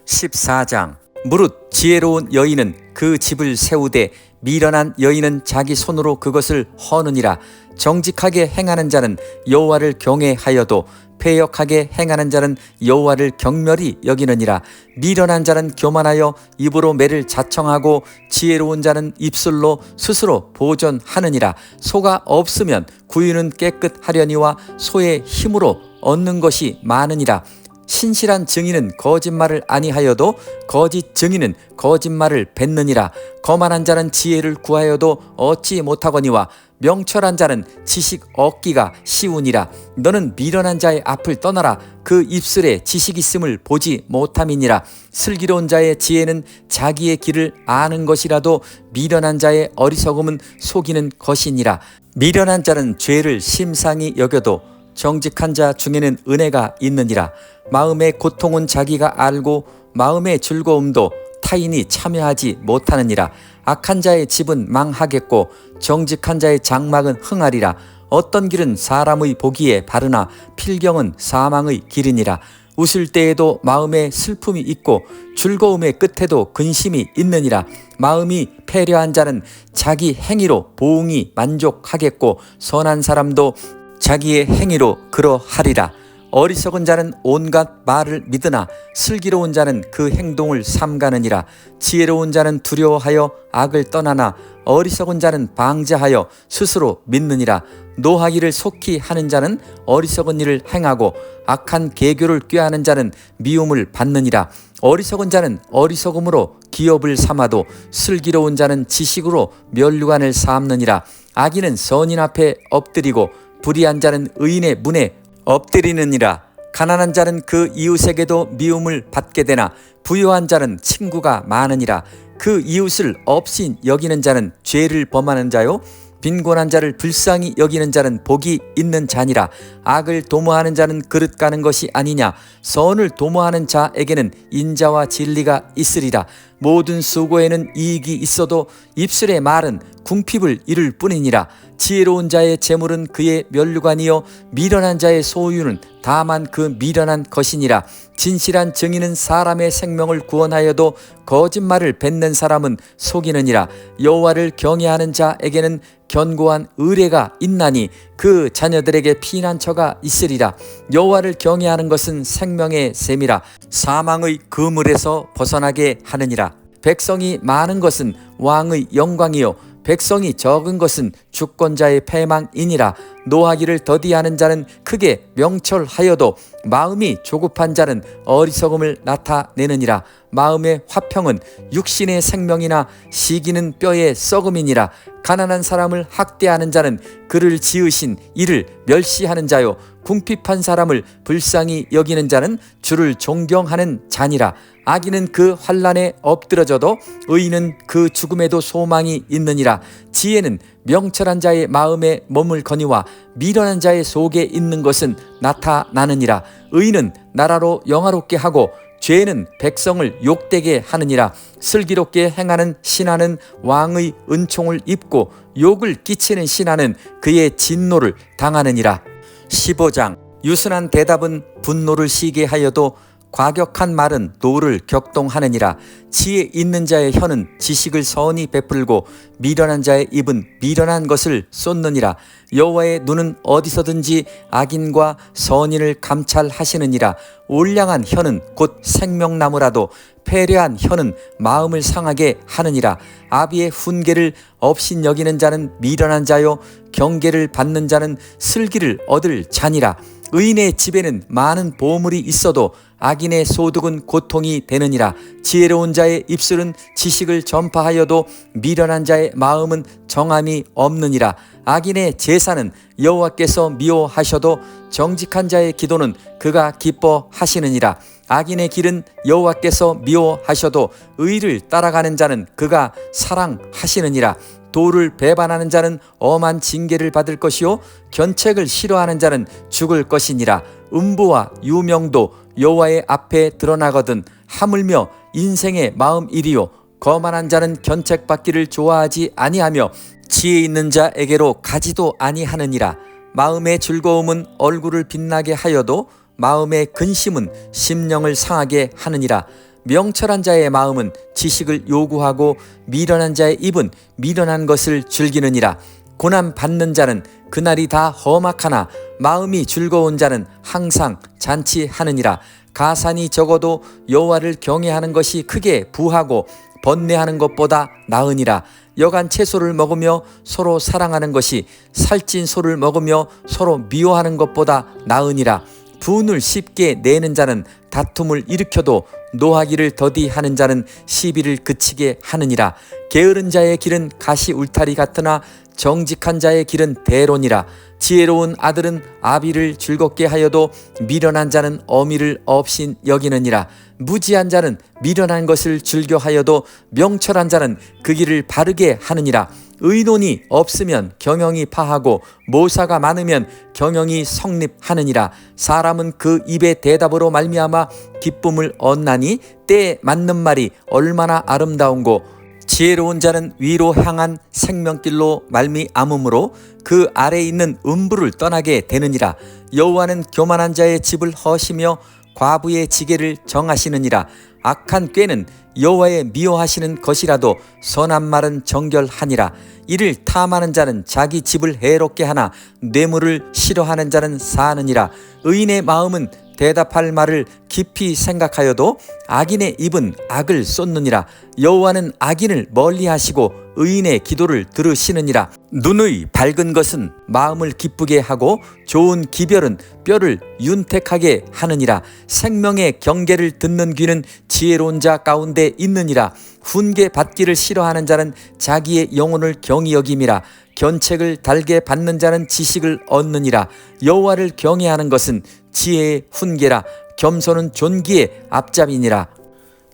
14장. 무릇 지혜로운 여인은 그 집을 세우되 미련한 여인은 자기 손으로 그것을 허느니라. 정직하게 행하는 자는 여호와를 경외하여도 패역하게 행하는 자는 여호와를 경멸히 여기느니라. 미련한 자는 교만하여 입으로 매를 자청하고 지혜로운 자는 입술로 스스로 보존하느니라. 소가 없으면 구유는 깨끗하려니와 소의 힘으로 얻는 것이 많으니라. 신실한 증인은 거짓말을 아니하여도 거짓 증인은 거짓말을 뱉느니라. 거만한 자는 지혜를 구하여도 얻지 못하거니와 명철한 자는 지식 얻기가 쉬우니라. 너는 미련한 자의 앞을 떠나라. 그 입술에 지식 있음을 보지 못함이니라. 슬기로운 자의 지혜는 자기의 길을 아는 것이라도 미련한 자의 어리석음은 속이는 것이니라. 미련한 자는 죄를 심상히 여겨도 정직한 자 중에는 은혜가 있느니라. 마음의 고통은 자기가 알고 마음의 즐거움도 타인이 참여하지 못하느니라. 악한 자의 집은 망하겠고 정직한 자의 장막은 흥하리라. 어떤 길은 사람의 보기에 바르나 필경은 사망의 길이니라. 웃을 때에도 마음에 슬픔이 있고 즐거움의 끝에도 근심이 있느니라. 마음이 패려한 자는 자기 행위로 보응이 만족하겠고 선한 사람도 자기의 행위로 그러하리라. 어리석은 자는 온갖 말을 믿으나 슬기로운 자는 그 행동을 삼가느니라. 지혜로운 자는 두려워하여 악을 떠나나 어리석은 자는 방자하여 스스로 믿느니라. 노하기를 속히 하는 자는 어리석은 일을 행하고 악한 계교를 꾀하는 자는 미움을 받느니라. 어리석은 자는 어리석음으로 기업을 삼아도 슬기로운 자는 지식으로 면류관을 삼느니라. 악인은 선인 앞에 엎드리고 불의한 자는 의인의 문에 엎드리느니라. 가난한 자는 그 이웃에게도 미움을 받게 되나 부유한 자는 친구가 많으니라. 그 이웃을 없이 여기는 자는 죄를 범하는 자요 빈곤한 자를 불쌍히 여기는 자는 복이 있는 자니라. 악을 도모하는 자는 그릇 가는 것이 아니냐. 선을 도모하는 자에게는 인자와 진리가 있으리라. 모든 수고에는 이익이 있어도 입술의 말은 궁핍을 이룰 뿐이니라. 지혜로운 자의 재물은 그의 면류관이요 미련한 자의 소유는 다만 그 미련한 것이니라. 진실한 증인은 사람의 생명을 구원하여도 거짓말을 뱉는 사람은 속이느니라. 여호와를 경외하는 자에게는 견고한 의뢰가 있나니 그 자녀들에게 피난처가 있으리라. 여호와를 경외하는 것은 생명의 셈이라. 사망의 그물에서 벗어나게 하느니라. 백성이 많은 것은 왕의 영광이요 백성이 적은 것은 주권자의 패망이니라. 노하기를 더디하는 자는 크게 명철하여도 마음이 조급한 자는 어리석음을 나타내느니라. 마음의 화평은 육신의 생명이나 시기는 뼈의 썩음이니라. 가난한 사람을 학대하는 자는 그를 지으신 이를 멸시하는 자요 궁핍한 사람을 불쌍히 여기는 자는 주를 존경하는 자니라. 악인은 그 환난에 엎드러져도 의인은 그 죽음에도 소망이 있느니라. 지혜는 명철한 자의 마음에 머물거니와 미련한 자의 속에 있는 것은 나타나느니라. 의인은 나라로 영화롭게 하고 죄는 백성을 욕되게 하느니라. 슬기롭게 행하는 신하는 왕의 은총을 입고 욕을 끼치는 신하는 그의 진노를 당하느니라. 15장. 유순한 대답은 분노를 시게 하여도 과격한 말은 노를 격동하느니라. 지혜 있는 자의 혀는 지식을 선히 베풀고 미련한 자의 입은 미련한 것을 쏟느니라. 여호와의 눈은 어디서든지 악인과 선인을 감찰하시느니라. 올량한 혀는 곧 생명나무라도 패례한 혀는 마음을 상하게 하느니라. 아비의 훈계를 업신여기는 자는 미련한 자요 경계를 받는 자는 슬기를 얻을 자니라. 의인의 집에는 많은 보물이 있어도 악인의 소득은 고통이 되느니라. 지혜로운 자의 입술은 지식을 전파하여도 미련한 자의 마음은 정함이 없느니라. 악인의 제사는 여호와께서 미워하셔도 정직한 자의 기도는 그가 기뻐하시느니라. 악인의 길은 여호와께서 미워하셔도 의를 따라가는 자는 그가 사랑하시느니라. 도를 배반하는 자는 엄한 징계를 받을 것이요 견책을 싫어하는 자는 죽을 것이니라. 음부와 유명도 여호와의 앞에 드러나거든 하물며 인생의 마음이리요 거만한 자는 견책받기를 좋아하지 아니하며 지혜 있는 자에게로 가지도 아니하느니라. 마음의 즐거움은 얼굴을 빛나게 하여도 마음의 근심은 심령을 상하게 하느니라. 명철한 자의 마음은 지식을 요구하고 미련한 자의 입은 미련한 것을 즐기느니라. 고난 받는 자는 그날이 다 험악하나 마음이 즐거운 자는 항상 잔치하느니라. 가산이 적어도 여호와를 경외하는 것이 크게 부하고 번뇌하는 것보다 나으니라. 여간 채소를 먹으며 서로 사랑하는 것이 살찐 소를 먹으며 서로 미워하는 것보다 나으니라. 분을 쉽게 내는 자는 다툼을 일으켜도 노하기를 더디하는 자는 시비를 그치게 하느니라. 게으른 자의 길은 가시 울타리 같으나 정직한 자의 길은 대론이라. 지혜로운 아들은 아비를 즐겁게 하여도 미련한 자는 어미를 업신 여기느니라. 무지한 자는 미련한 것을 즐겨하여도 명철한 자는 그 길을 바르게 하느니라. 의논이 없으면 경영이 파하고 모사가 많으면 경영이 성립하느니라. 사람은 그 입의 대답으로 말미암아 기쁨을 얻나니 때에 맞는 말이 얼마나 아름다운고 지혜로운 자는 위로 향한 생명길로 말미암음으로 그 아래에 있는 음부를 떠나게 되느니라. 여호와는 교만한 자의 집을 허시며 과부의 지게를 정하시느니라. 악한 꾀는 여호와의 미워하시는 것이라도 선한 말은 정결하니라. 이를 탐하는 자는 자기 집을 해롭게 하나 뇌물을 싫어하는 자는 사느니라. 의인의 마음은 대답할 말을 깊이 생각하여도 악인의 입은 악을 쏟느니라. 여호와는 악인을 멀리하시고 의인의 기도를 들으시느니라. 눈의 밝은 것은 마음을 기쁘게 하고 좋은 기별은 뼈를 윤택하게 하느니라. 생명의 경계를 듣는 귀는 지혜로운 자 가운데 있느니라. 훈계 받기를 싫어하는 자는 자기의 영혼을 경히 여김이라. 견책을 달게 받는 자는 지식을 얻느니라. 여호와를 경외하는 것은 지혜의 훈계라. 겸손은 존귀의 앞잡이니라.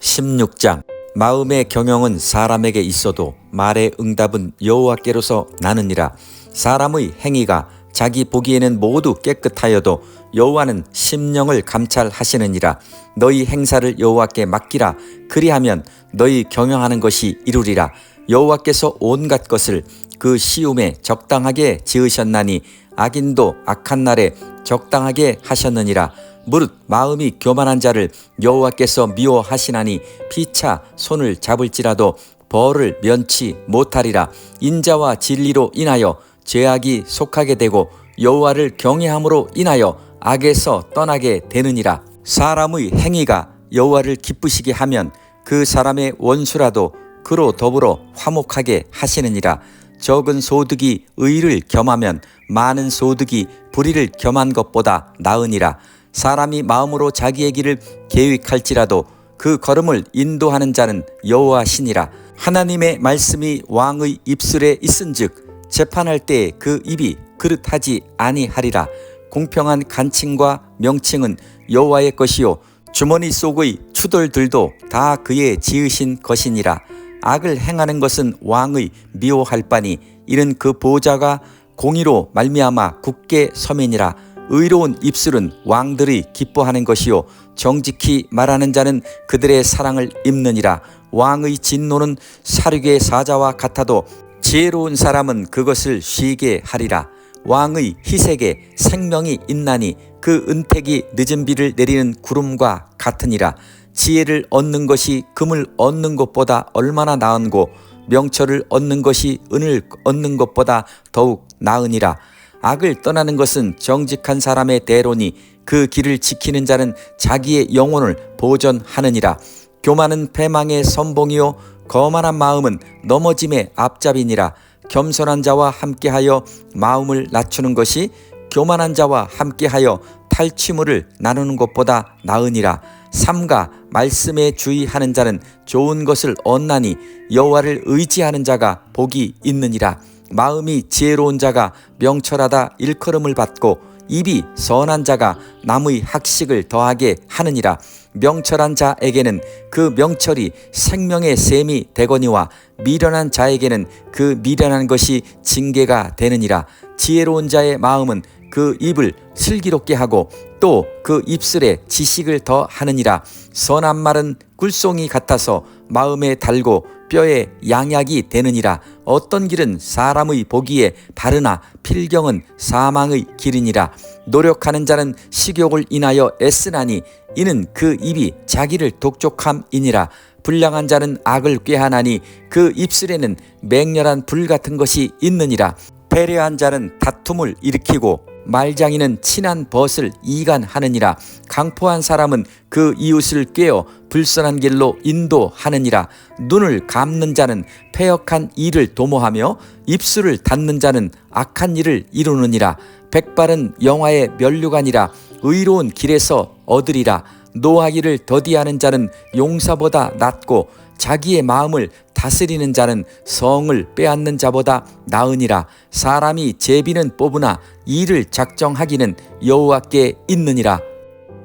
16장. 마음의 경영은 사람에게 있어도 말의 응답은 여호와께로서 나느니라. 사람의 행위가 자기 보기에는 모두 깨끗하여도 여호와는 심령을 감찰하시느니라. 너희 행사를 여호와께 맡기라. 그리하면 너희 경영하는 것이 이루리라. 여호와께서 온갖 것을 그 시움에 적당하게 지으셨나니 악인도 악한 날에 적당하게 하셨느니라. 무릇 마음이 교만한 자를 여호와께서 미워하시나니 피차 손을 잡을지라도 벌을 면치 못하리라. 인자와 진리로 인하여 죄악이 속하게 되고 여호와를 경외함으로 인하여 악에서 떠나게 되느니라. 사람의 행위가 여호와를 기쁘시게 하면 그 사람의 원수라도 그로 더불어 화목하게 하시느니라. 적은 소득이 의를 겸하면 많은 소득이 불의를 겸한 것보다 나으니라. 사람이 마음으로 자기의 길을 계획할지라도 그 걸음을 인도하는 자는 여호와시니라. 하나님의 말씀이 왕의 입술에 있은즉 재판할 때에 그 입이 그릇하지 아니하리라. 공평한 간칭과 명칭은 여호와의 것이요 주머니 속의 추돌들도 다 그의 지으신 것이니라. 악을 행하는 것은 왕의 미워할 바니 이는 그 보좌가 공의로 말미암아 굳게 서매니라. 의로운 입술은 왕들이 기뻐하는 것이요 정직히 말하는 자는 그들의 사랑을 입느니라. 왕의 진노는 사륙의 사자와 같아도 지혜로운 사람은 그것을 쉬게 하리라. 왕의 희색에 생명이 있나니 그 은택이 늦은 비를 내리는 구름과 같으니라. 지혜를 얻는 것이 금을 얻는 것보다 얼마나 나은고 명철을 얻는 것이 은을 얻는 것보다 더욱 나으니라. 악을 떠나는 것은 정직한 사람의 대로니 그 길을 지키는 자는 자기의 영혼을 보전하느니라. 교만은 패망의 선봉이요 거만한 마음은 넘어짐의 앞잡이니라. 겸손한 자와 함께하여 마음을 낮추는 것이 교만한 자와 함께하여 탈취물을 나누는 것보다 나으니라. 삼가 말씀에 주의하는 자는 좋은 것을 얻나니 여호와를 의지하는 자가 복이 있느니라. 마음이 지혜로운 자가 명철하다 일컬음을 받고 입이 선한 자가 남의 학식을 더하게 하느니라. 명철한 자에게는 그 명철이 생명의 셈이 되거니와 미련한 자에게는 그 미련한 것이 징계가 되느니라. 지혜로운 자의 마음은 그 입을 슬기롭게 하고 또 그 입술에 지식을 더하느니라. 선한 말은 꿀송이 같아서 마음에 달고 뼈에 양약이 되느니라. 어떤 길은 사람의 보기에 바르나 필경은 사망의 길이니라. 노력하는 자는 식욕을 인하여 애쓰나니 이는 그 입이 자기를 독촉함이니라. 불량한 자는 악을 꾀하나니 그 입술에는 맹렬한 불 같은 것이 있느니라. 배려한 자는 다툼을 일으키고 말장이는 친한 벗을 이간하느니라. 강포한 사람은 그 이웃을 꾀어 불선한 길로 인도하느니라. 눈을 감는 자는 패역한 일을 도모하며 입술을 닫는 자는 악한 일을 이루느니라. 백발은 영화의 면류관이라. 의로운 길에서 얻으리라. 노하기를 더디하는 자는 용사보다 낫고 자기의 마음을 다스리는 자는 성을 빼앗는 자보다 나으니라. 사람이 제비는 뽑으나 일을 작정하기는 여호와께 있느니라.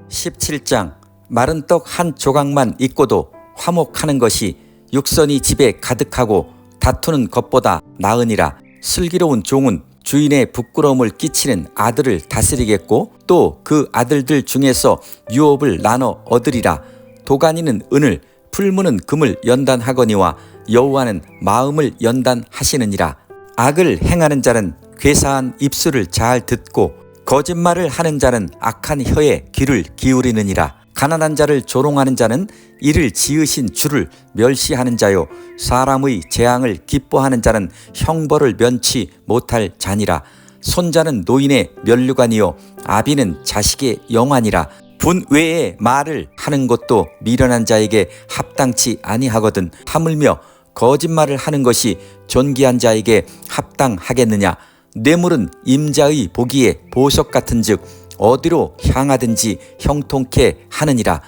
17장 마른 떡 한 조각만 있고도 화목하는 것이 육선이 집에 가득하고 다투는 것보다 나으니라. 슬기로운 종은 주인의 부끄러움을 끼치는 아들을 다스리겠고 또 그 아들들 중에서 유업을 나눠 얻으리라. 도가니는 은을 풀무는 금을 연단하거니와 여호와는 마음을 연단하시느니라. 악을 행하는 자는 괴사한 입술을 잘 듣고 거짓말을 하는 자는 악한 혀에 귀를 기울이느니라. 가난한 자를 조롱하는 자는 이를 지으신 주를 멸시하는 자요 사람의 재앙을 기뻐하는 자는 형벌을 면치 못할 자니라. 손자는 노인의 면류관이요 아비는 자식의 영환이라. 분외에 말을 하는 것도 미련한 자에게 합당치 아니하거든 하물며 거짓말을 하는 것이 존귀한 자에게 합당하겠느냐. 뇌물은 임자의 보기에 보석 같은즉 어디로 향하든지 형통케 하느니라.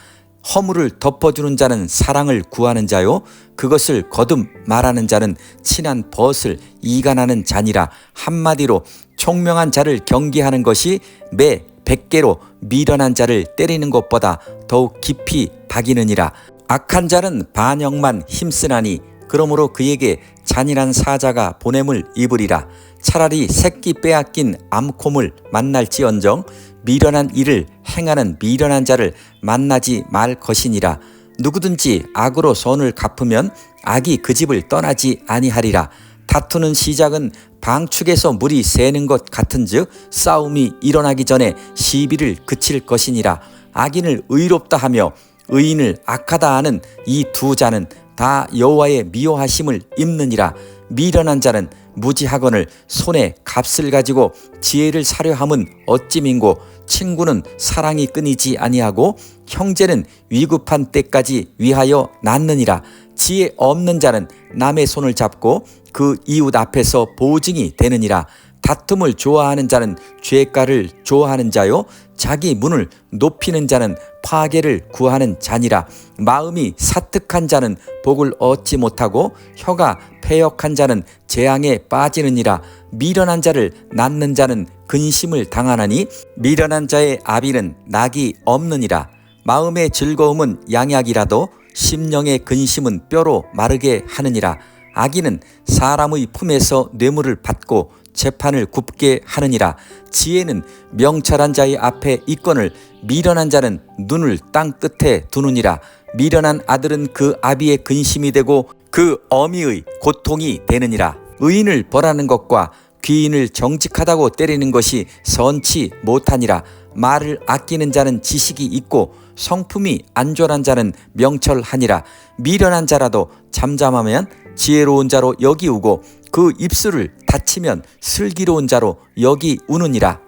허물을 덮어주는 자는 사랑을 구하는 자요 그것을 거듭 말하는 자는 친한 벗을 이간하는 자니라. 한마디로 총명한 자를 경계하는 것이 매 100개로 미련한 자를 때리는 것보다 더욱 깊이 박이느니라. 악한 자는 반역만 힘쓰나니 그러므로 그에게 잔인한 사자가 보냄을 입으리라. 차라리 새끼 빼앗긴 암콤을 만날지언정 미련한 일을 행하는 미련한 자를 만나지 말 것이니라. 누구든지 악으로 선을 갚으면 악이 그 집을 떠나지 아니하리라. 다투는 시작은 방축에서 물이 새는 것 같은즉 싸움이 일어나기 전에 시비를 그칠 것이니라. 악인을 의롭다 하며 의인을 악하다 하는 이 두 자는 다 여호와의 미워하심을 입느니라. 미련한 자는 무지하거늘 손에 값을 가지고 지혜를 사려 함은 어찌 민고 친구는 사랑이 끊이지 아니하고 형제는 위급한 때까지 위하여 낳느니라. 지혜 없는 자는 남의 손을 잡고 그 이웃 앞에서 보증이 되느니라. 다툼을 좋아하는 자는 죄가를 좋아하는 자요 자기 문을 높이는 자는 파괴를 구하는 자니라. 마음이 사특한 자는 복을 얻지 못하고 혀가 패역한 자는 재앙에 빠지느니라. 미련한 자를 낳는 자는 근심을 당하나니 미련한 자의 아비는 낙이 없느니라. 마음의 즐거움은 양약이라도 심령의 근심은 뼈로 마르게 하느니라. 악인은 사람의 품에서 뇌물을 받고 재판을 굽게 하느니라. 지혜는 명철한 자의 앞에 있거늘 미련한 자는 눈을 땅 끝에 두느니라. 미련한 아들은 그 아비의 근심이 되고 그 어미의 고통이 되느니라. 의인을 벌하는 것과 귀인을 정직하다고 때리는 것이 선치 못하니라. 말을 아끼는 자는 지식이 있고 성품이 안전한 자는 명철하니라. 미련한 자라도 잠잠하면 지혜로운 자로 여기우고 그 입술을 닫히면 슬기로운 자로 여기우느니라.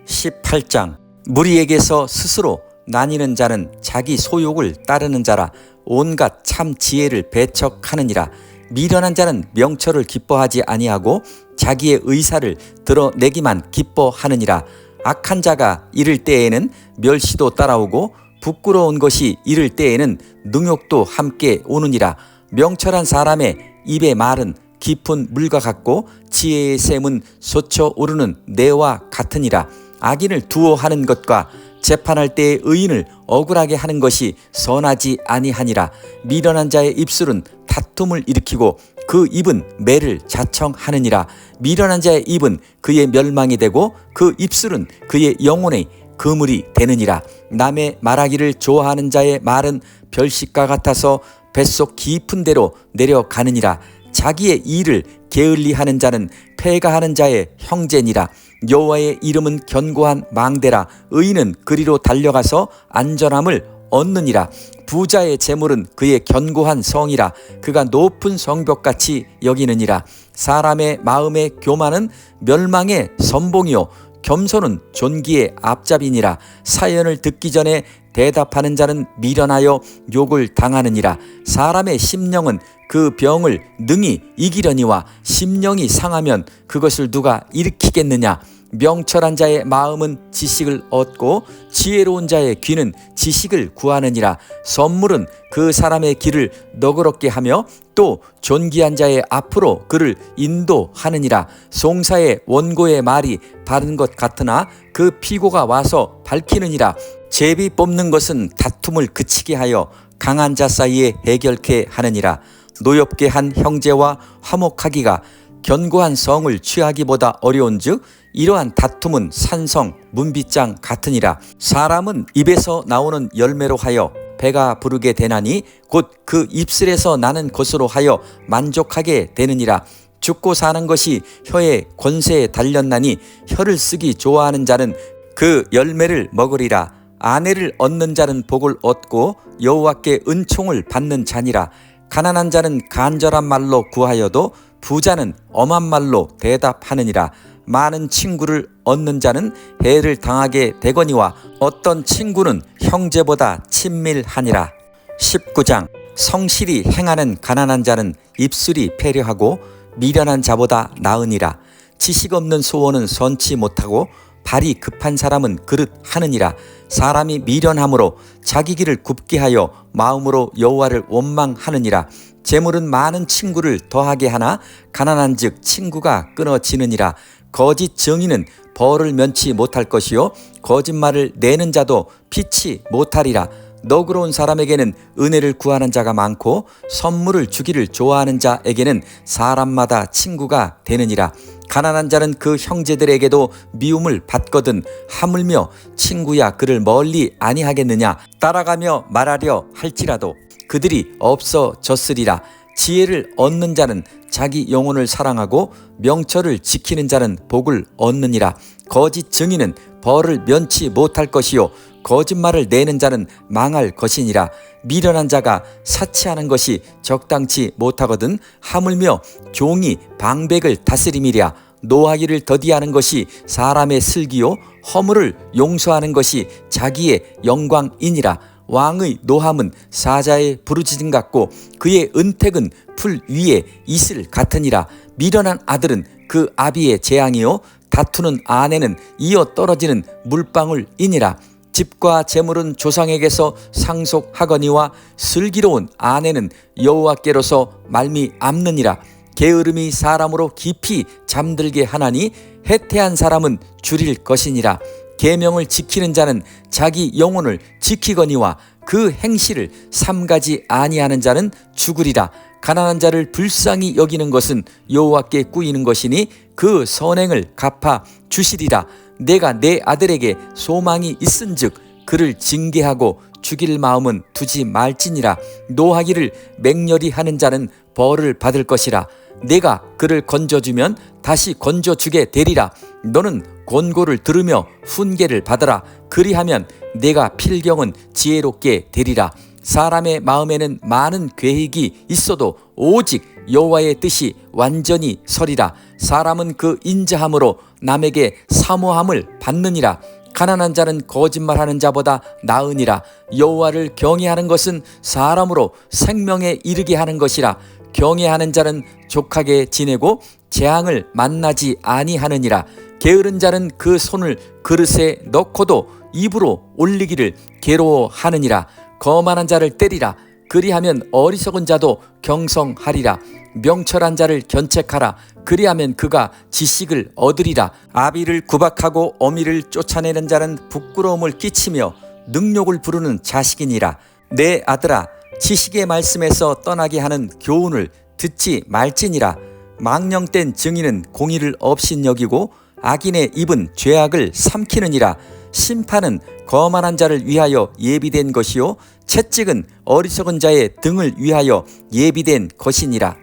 18장 무리에게서 스스로 나뉘는 자는 자기 소욕을 따르는 자라. 온갖 참 지혜를 배척하느니라. 미련한 자는 명철을 기뻐하지 아니하고 자기의 의사를 드러내기만 기뻐하느니라. 악한 자가 이를 때에는 멸시도 따라오고 부끄러운 것이 이를 때에는 능욕도 함께 오느니라. 명철한 사람의 입의 말은 깊은 물과 같고 지혜의 샘은 솟쳐 오르는 내와 같으니라. 악인을 두어하는 것과 재판할 때의 의인을 억울하게 하는 것이 선하지 아니하니라. 미련한 자의 입술은 다툼을 일으키고 그 입은 매를 자청하느니라. 미련한 자의 입은 그의 멸망이 되고 그 입술은 그의 영혼의 그물이 되느니라. 남의 말하기를 좋아하는 자의 말은 별식과 같아서 뱃속 깊은 데로 내려가느니라. 자기의 일을 게을리하는 자는 패가하는 자의 형제니라. 여호와의 이름은 견고한 망대라. 의인은 그리로 달려가서 안전함을 얻느니라. 부자의 재물은 그의 견고한 성이라. 그가 높은 성벽같이 여기느니라. 사람의 마음의 교만은 멸망의 선봉이요 겸손은 존귀의 앞잡이니라. 사연을 듣기 전에 대답하는 자는 미련하여 욕을 당하느니라. 사람의 심령은 그 병을 능히 이기려니와 심령이 상하면 그것을 누가 일으키겠느냐. 명철한 자의 마음은 지식을 얻고 지혜로운 자의 귀는 지식을 구하느니라. 선물은 그 사람의 길을 너그럽게 하며 또 존귀한 자의 앞으로 그를 인도하느니라. 송사의 원고의 말이 바른 것 같으나 그 피고가 와서 밝히느니라. 제비 뽑는 것은 다툼을 그치게 하여 강한 자 사이에 해결케 하느니라. 노엽게 한 형제와 화목하기가 견고한 성을 취하기보다 어려운즉 이러한 다툼은 산성 문빗장 같으니라. 사람은 입에서 나오는 열매로 하여 배가 부르게 되나니 곧 그 입술에서 나는 것으로 하여 만족하게 되느니라. 죽고 사는 것이 혀의 권세에 달렸나니 혀를 쓰기 좋아하는 자는 그 열매를 먹으리라. 아내를 얻는 자는 복을 얻고 여호와께 은총을 받는 자니라. 가난한 자는 간절한 말로 구하여도 부자는 엄한 말로 대답하느니라. 많은 친구를 얻는 자는 해를 당하게 되거니와 어떤 친구는 형제보다 친밀하니라. 19장 성실히 행하는 가난한 자는 입술이 패려하고 미련한 자보다 나으니라. 지식 없는 소원은 선치 못하고 발이 급한 사람은 그릇하느니라. 사람이 미련함으로 자기 길을 굽게 하여 마음으로 여호와를 원망하느니라. 재물은 많은 친구를 더하게 하나 가난한즉 친구가 끊어지느니라. 거짓 정의는 벌을 면치 못할 것이요 거짓말을 내는 자도 피치 못하리라. 너그러운 사람에게는 은혜를 구하는 자가 많고 선물을 주기를 좋아하는 자에게는 사람마다 친구가 되느니라. 가난한 자는 그 형제들에게도 미움을 받거든 하물며 친구야 그를 멀리 아니하겠느냐. 따라가며 말하려 할지라도 그들이 없어졌으리라. 지혜를 얻는 자는 자기 영혼을 사랑하고 명철을 지키는 자는 복을 얻느니라. 거짓 증인은 벌을 면치 못할 것이요 거짓말을 내는 자는 망할 것이니라. 미련한 자가 사치하는 것이 적당치 못하거든 하물며 종이 방백을 다스림이랴. 노하기를 더디하는 것이 사람의 슬기요 허물을 용서하는 것이 자기의 영광이니라. 왕의 노함은 사자의 부르짖음 같고 그의 은택은 풀 위에 이슬 같으니라. 미련한 아들은 그 아비의 재앙이요 다투는 아내는 이어 떨어지는 물방울이니라. 집과 재물은 조상에게서 상속하거니와 슬기로운 아내는 여호와께로서 말미암느니라. 게으름이 사람으로 깊이 잠들게 하나니 해태한 사람은 줄일 것이니라. 계명을 지키는 자는 자기 영혼을 지키거니와 그 행실을 삼가지 아니하는 자는 죽으리라. 가난한 자를 불쌍히 여기는 것은 여호와께 꾸이는 것이니 그 선행을 갚아 주시리라. 내가 내 아들에게 소망이 있은즉 그를 징계하고 죽일 마음은 두지 말지니라. 노하기를 맹렬히 하는 자는 벌을 받을 것이라. 내가 그를 건져주면 다시 건져주게 되리라. 너는 권고를 들으며 훈계를 받으라. 그리하면 내가 필경은 지혜롭게 되리라. 사람의 마음에는 많은 계획이 있어도 오직 여호와의 뜻이 완전히 서리라. 사람은 그 인자함으로 남에게 사모함을 받느니라. 가난한 자는 거짓말하는 자보다 나으니라. 여호와를 경외하는 것은 사람으로 생명에 이르게 하는 것이라. 경외하는 자는 족하게 지내고 재앙을 만나지 아니하느니라. 게으른 자는 그 손을 그릇에 넣고도 입으로 올리기를 괴로워하느니라. 거만한 자를 때리라. 그리하면 어리석은 자도 경성하리라. 명철한 자를 견책하라. 그리하면 그가 지식을 얻으리라. 아비를 구박하고 어미를 쫓아내는 자는 부끄러움을 끼치며 능욕을 부르는 자식이니라. 내 아들아, 지식의 말씀에서 떠나게 하는 교훈을 듣지 말지니라. 망령된 증인은 공의를 업신여기고 악인의 입은 죄악을 삼키느니라. 심판은 거만한 자를 위하여 예비된 것이요 채찍은 어리석은 자의 등을 위하여 예비된 것이니라.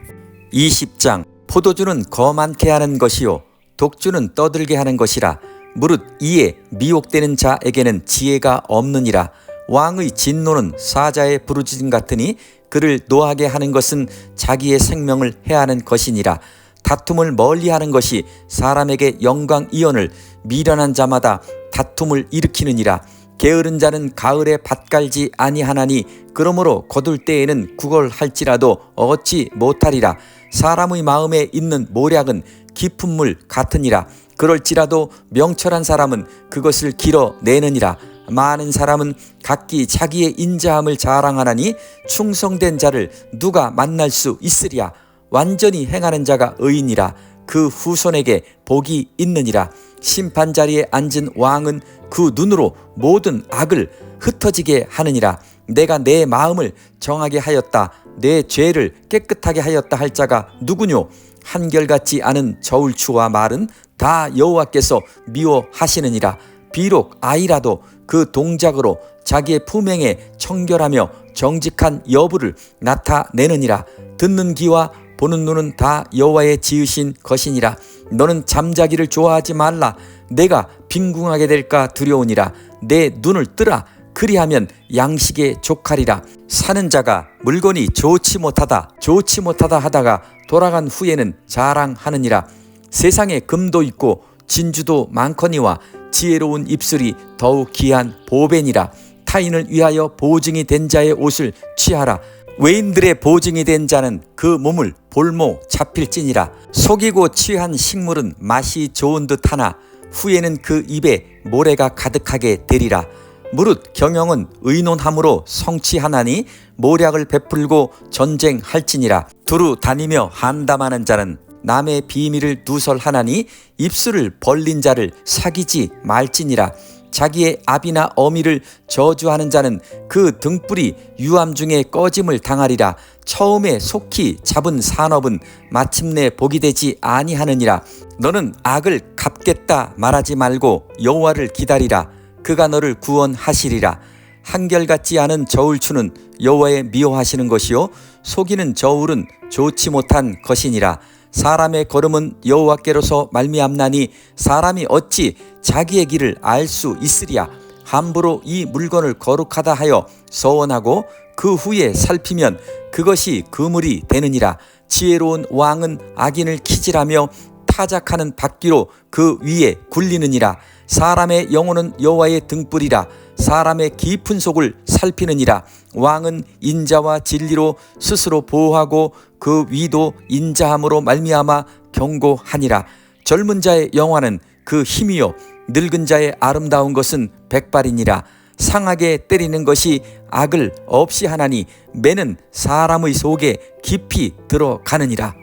20장. 포도주는 거만케 하는 것이요 독주는 떠들게 하는 것이라. 무릇 이에 미혹되는 자에게는 지혜가 없느니라. 왕의 진노는 사자의 부르짖음 같으니 그를 노하게 하는 것은 자기의 생명을 해하는 것이니라. 다툼을 멀리하는 것이 사람에게 영광이언을 미련한 자마다 다툼을 일으키느니라. 게으른 자는 가을에 밭 갈지 아니하나니 그러므로 거둘 때에는 구걸할지라도 얻지 못하리라. 사람의 마음에 있는 모략은 깊은 물 같으니라. 그럴지라도 명철한 사람은 그것을 길어내느니라. 많은 사람은 각기 자기의 인자함을 자랑하나니 충성된 자를 누가 만날 수 있으랴. 완전히 행하는 자가 의인이라. 그 후손에게 복이 있느니라. 심판 자리에 앉은 왕은 그 눈으로 모든 악을 흩어지게 하느니라. 내가 내 마음을 정하게 하였다. 내 죄를 깨끗하게 하였다 할 자가 누구뇨? 한결같지 않은 저울추와 말은 다 여호와께서 미워하시느니라. 비록 아이라도 그 동작으로 자기의 품행에 청결하며 정직한 여부를 나타내느니라. 듣는 귀와 보는 눈은 다 여호와의 지으신 것이니라. 너는 잠자기를 좋아하지 말라. 내가 빈궁하게 될까 두려우니라. 내 눈을 뜨라. 그리하면 양식에 족하리라. 사는 자가 물건이 좋지 못하다 하다가 돌아간 후에는 자랑하느니라. 세상에 금도 있고 진주도 많거니와 지혜로운 입술이 더욱 귀한 보배니라. 타인을 위하여 보증이 된 자의 옷을 취하라. 외인들의 보증이 된 자는 그 몸을 볼모 잡힐지니라. 속이고 취한 식물은 맛이 좋은 듯 하나 후에는 그 입에 모래가 가득하게 되리라. 무릇 경영은 의논함으로 성취하나니 모략을 베풀고 전쟁할지니라. 두루 다니며 한담하는 자는 남의 비밀을 누설하나니 입술을 벌린 자를 사귀지 말지니라. 자기의 아비나 어미를 저주하는 자는 그 등불이 유암 중에 꺼짐을 당하리라. 처음에 속히 잡은 산업은 마침내 복이 되지 아니하느니라. 너는 악을 갚겠다 말하지 말고 여호와를 기다리라. 그가 너를 구원하시리라. 한결같지 않은 저울추는 여호와의 미워하시는 것이요 속이는 저울은 좋지 못한 것이니라. 사람의 걸음은 여호와께로서 말미암나니 사람이 어찌 자기의 길을 알 수 있으랴. 함부로 이 물건을 거룩하다 하여 서원하고 그 후에 살피면 그것이 그물이 되느니라. 지혜로운 왕은 악인을 키질하며 타작하는 바퀴로 그 위에 굴리느니라. 사람의 영혼은 여호와의 등불이라. 사람의 깊은 속을 살피느니라. 왕은 인자와 진리로 스스로 보호하고 그 위도 인자함으로 말미암아 경고하니라. 젊은 자의 영화는 그 힘이요 늙은 자의 아름다운 것은 백발이니라. 상하게 때리는 것이 악을 없이 하나니 매는 사람의 속에 깊이 들어가느니라.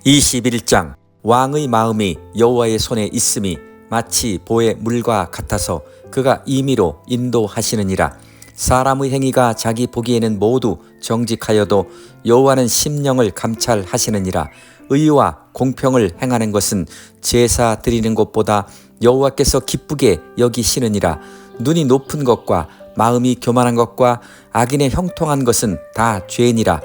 21장. 왕의 마음이 여호와의 손에 있음이 마치 보의 물과 같아서 그가 임의로 인도하시느니라. 사람의 행위가 자기 보기에는 모두 정직하여도 여호와는 심령을 감찰하시느니라. 의와 공평을 행하는 것은 제사 드리는 것보다 여호와께서 기쁘게 여기시느니라. 눈이 높은 것과 마음이 교만한 것과 악인의 형통한 것은 다 죄니라.